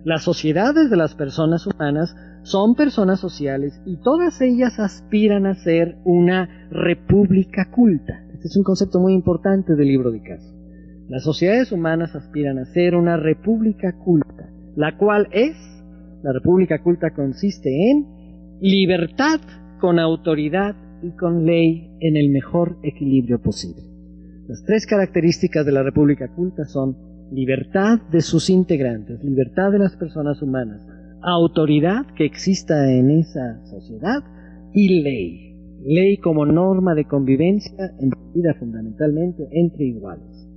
Las sociedades de las personas humanas son personas sociales y todas ellas aspiran a ser una república culta. Este es un concepto muy importante del libro de Caso. Las sociedades humanas aspiran a ser una república culta, la cual la república culta consiste en libertad con autoridad y con ley en el mejor equilibrio posible. Las tres características de la república culta son libertad de sus integrantes, libertad de las personas humanas, autoridad que exista en esa sociedad y ley. Ley como norma de convivencia entendida fundamentalmente entre iguales.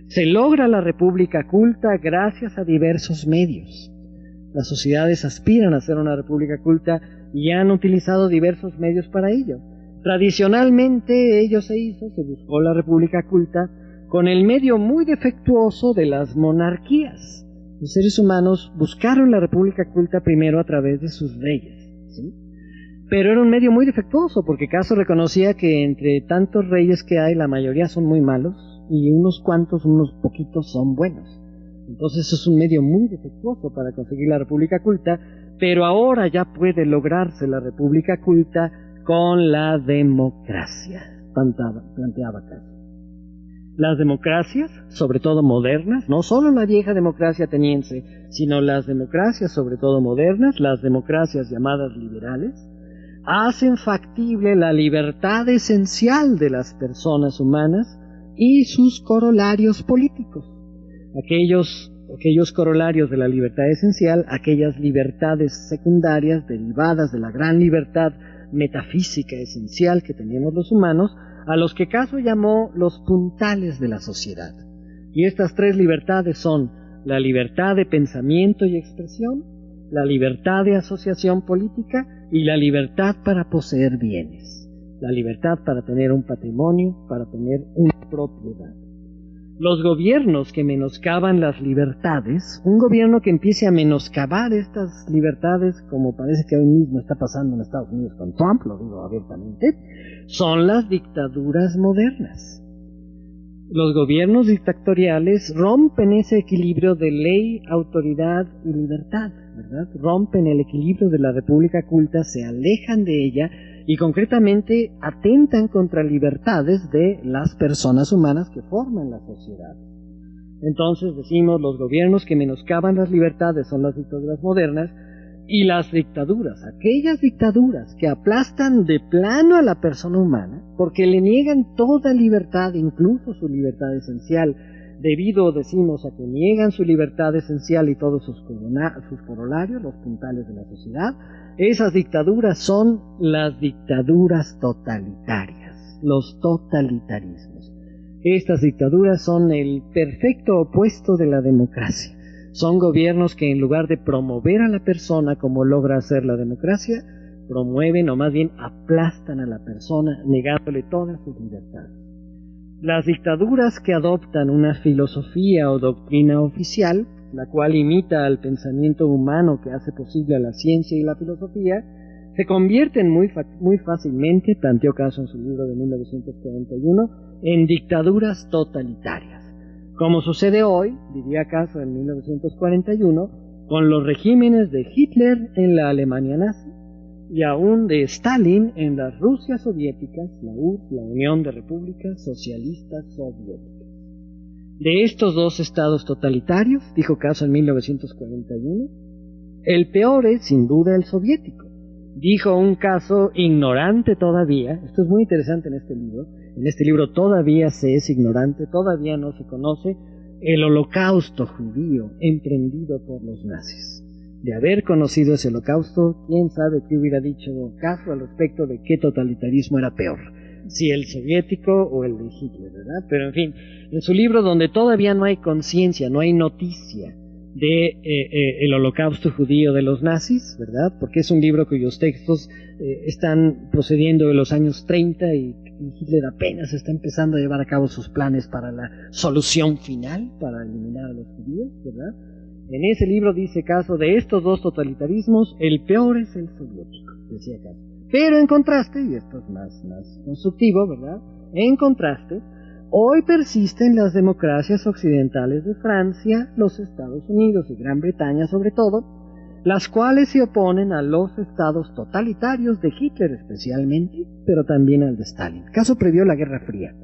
Se logra la república culta gracias a diversos medios. Las sociedades aspiran a ser una república culta y han utilizado diversos medios para ello. Tradicionalmente se buscó la república culta con el medio muy defectuoso de las monarquías. Los seres humanos buscaron la república culta primero a través de sus reyes, ¿sí? Pero era un medio muy defectuoso, porque Caso reconocía que entre tantos reyes que hay, la mayoría son muy malos, y unos poquitos son buenos. Entonces es un medio muy defectuoso para conseguir la república culta, pero ahora ya puede lograrse la república culta con la democracia, planteaba Caso. Las democracias, sobre todo modernas, no solo la vieja democracia ateniense, sino las democracias, sobre todo modernas, las democracias llamadas liberales, hacen factible la libertad esencial de las personas humanas y sus corolarios políticos. Aquellos corolarios de la libertad esencial, aquellas libertades secundarias derivadas de la gran libertad metafísica esencial que tenemos los humanos, a los que Caso llamó los puntales de la sociedad. Y estas tres libertades son la libertad de pensamiento y expresión, la libertad de asociación política y la libertad para poseer bienes, la libertad para tener un patrimonio, para tener una propiedad. Los gobiernos que menoscaban las libertades, un gobierno que empiece a menoscabar estas libertades, como parece que hoy mismo está pasando en Estados Unidos con Trump, lo digo abiertamente, son las dictaduras modernas. Los gobiernos dictatoriales rompen ese equilibrio de ley, autoridad y libertad, ¿verdad? Rompen el equilibrio de la república culta, se alejan de ella y concretamente atentan contra libertades de las personas humanas que forman la sociedad. Entonces decimos, los gobiernos que menoscaban las libertades son las dictaduras modernas, y las dictaduras, aquellas dictaduras que aplastan de plano a la persona humana, porque le niegan toda libertad, incluso su libertad esencial, debido, decimos, a que niegan su libertad esencial y todos sus corolarios, los puntales de la sociedad. Esas dictaduras son las dictaduras totalitarias, los totalitarismos. Estas dictaduras son el perfecto opuesto de la democracia. Son gobiernos que en lugar de promover a la persona como logra hacer la democracia, promueven o más bien aplastan a la persona, negándole todas sus libertades. Las dictaduras que adoptan una filosofía o doctrina oficial, la cual imita al pensamiento humano que hace posible a la ciencia y la filosofía, se convierten muy fácilmente, planteó Caso en su libro de 1941, en dictaduras totalitarias. Como sucede hoy, diría Caso en 1941, con los regímenes de Hitler en la Alemania nazi y aún de Stalin en las Rusias soviéticas, la URSS, la Unión de Repúblicas Socialistas Soviéticas. De estos dos estados totalitarios, dijo Caso en 1941, el peor es sin duda el soviético. Dijo un Caso ignorante todavía, esto es muy interesante en este libro todavía se es ignorante, todavía no se conoce el holocausto judío emprendido por los nazis. De haber conocido ese holocausto, quién sabe qué hubiera dicho Caso al respecto de qué totalitarismo era peor, si el soviético o el de Hitler, ¿verdad? Pero en fin, en su libro donde todavía no hay conciencia, no hay noticia de el holocausto judío de los nazis, ¿verdad? Porque es un libro cuyos textos están procediendo de los años 30 y Hitler apenas está empezando a llevar a cabo sus planes para la solución final, para eliminar a los judíos, ¿verdad? En ese libro dice Caso, de estos dos totalitarismos, el peor es el soviético, decía Caso. Pero en contraste, y esto es más constructivo, ¿verdad? En contraste, hoy persisten las democracias occidentales de Francia, los Estados Unidos y Gran Bretaña sobre todo, las cuales se oponen a los estados totalitarios de Hitler especialmente, pero también al de Stalin. Caso previo la Guerra Fría.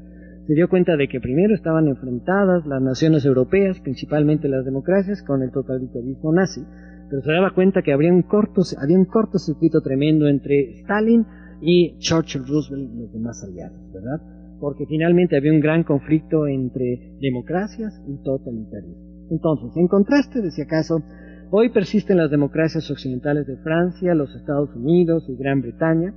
Se dio cuenta de que primero estaban enfrentadas las naciones europeas, principalmente las democracias, con el totalitarismo nazi, pero se daba cuenta que había un cortocircuito tremendo entre Stalin y Churchill, Roosevelt y los demás aliados, ¿verdad? Porque finalmente había un gran conflicto entre democracias y totalitarismo. Entonces, en contraste, de si acaso, hoy persisten las democracias occidentales de Francia, los Estados Unidos y Gran Bretaña,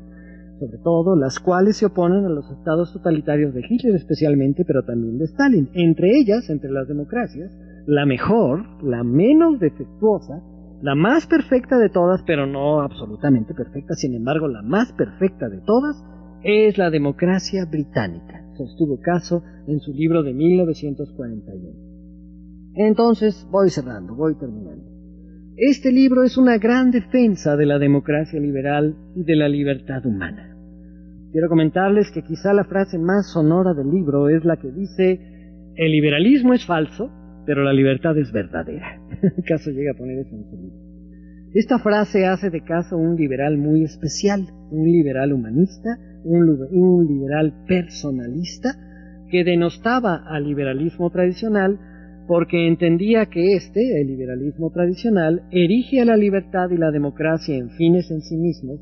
sobre todo, las cuales se oponen a los estados totalitarios de Hitler especialmente, pero también de Stalin. Entre ellas, entre las democracias, la mejor, la menos defectuosa, la más perfecta de todas, pero no absolutamente perfecta, sin embargo, la más perfecta de todas, es la democracia británica, sostuvo Caso en su libro de 1941. Entonces, voy cerrando, voy terminando. Este libro es una gran defensa de la democracia liberal y de la libertad humana. Quiero comentarles que quizá la frase más sonora del libro es la que dice: el liberalismo es falso, pero la libertad es verdadera. Caso llega a poner eso en su libro. Esta frase hace de Caso un liberal muy especial, un liberal humanista, un liberal personalista, que denostaba al liberalismo tradicional porque entendía que el liberalismo tradicional, erige a la libertad y la democracia en fines en sí mismos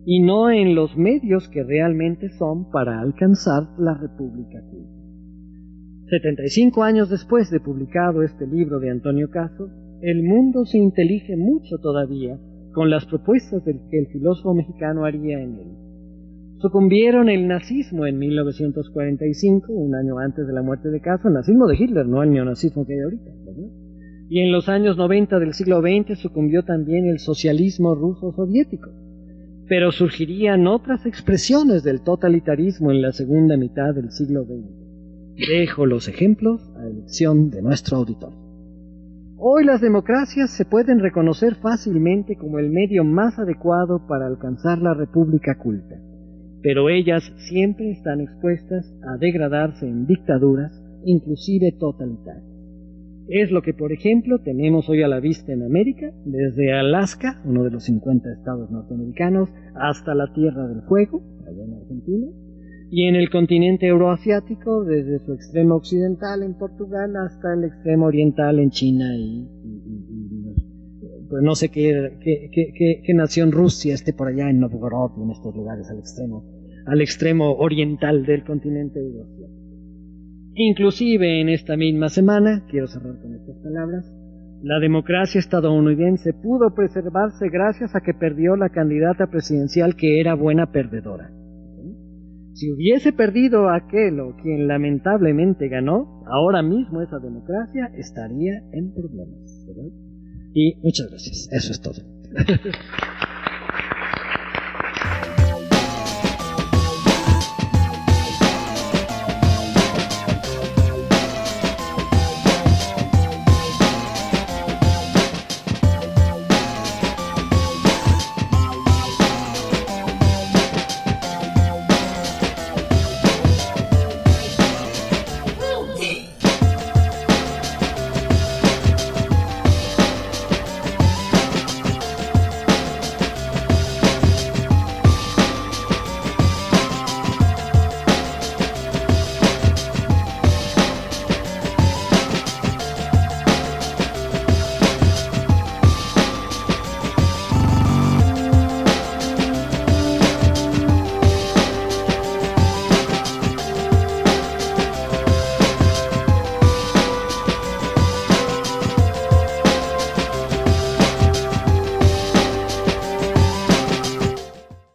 y no en los medios que realmente son para alcanzar la república culta. 75 años después de publicado este libro de Antonio Caso, el mundo se intelige mucho todavía con las propuestas que el filósofo mexicano haría en él. Sucumbieron el nazismo en 1945, un año antes de la muerte de Caso, el nazismo de Hitler, no el neonazismo que hay ahorita, ¿verdad? Y en los años 90 del siglo XX sucumbió también el socialismo ruso-soviético. Pero surgirían otras expresiones del totalitarismo en la segunda mitad del siglo XX. Dejo los ejemplos a elección de nuestro auditor. Hoy las democracias se pueden reconocer fácilmente como el medio más adecuado para alcanzar la república culta, pero ellas siempre están expuestas a degradarse en dictaduras, inclusive totalitarias. Es lo que, por ejemplo, tenemos hoy a la vista en América, desde Alaska, uno de los 50 estados norteamericanos, hasta la Tierra del Fuego, allá en Argentina, y en el continente euroasiático, desde su extremo occidental en Portugal hasta el extremo oriental en China y pues no sé qué nación, Rusia, esté por allá en Novgorod y en estos lugares al extremo oriental del continente euroasiático. Inclusive en esta misma semana, quiero cerrar con estas palabras, la democracia estadounidense pudo preservarse gracias a que perdió la candidata presidencial que era buena perdedora. Si hubiese perdido aquel o quien lamentablemente ganó, ahora mismo esa democracia estaría en problemas, ¿verdad? Y muchas gracias, eso es todo.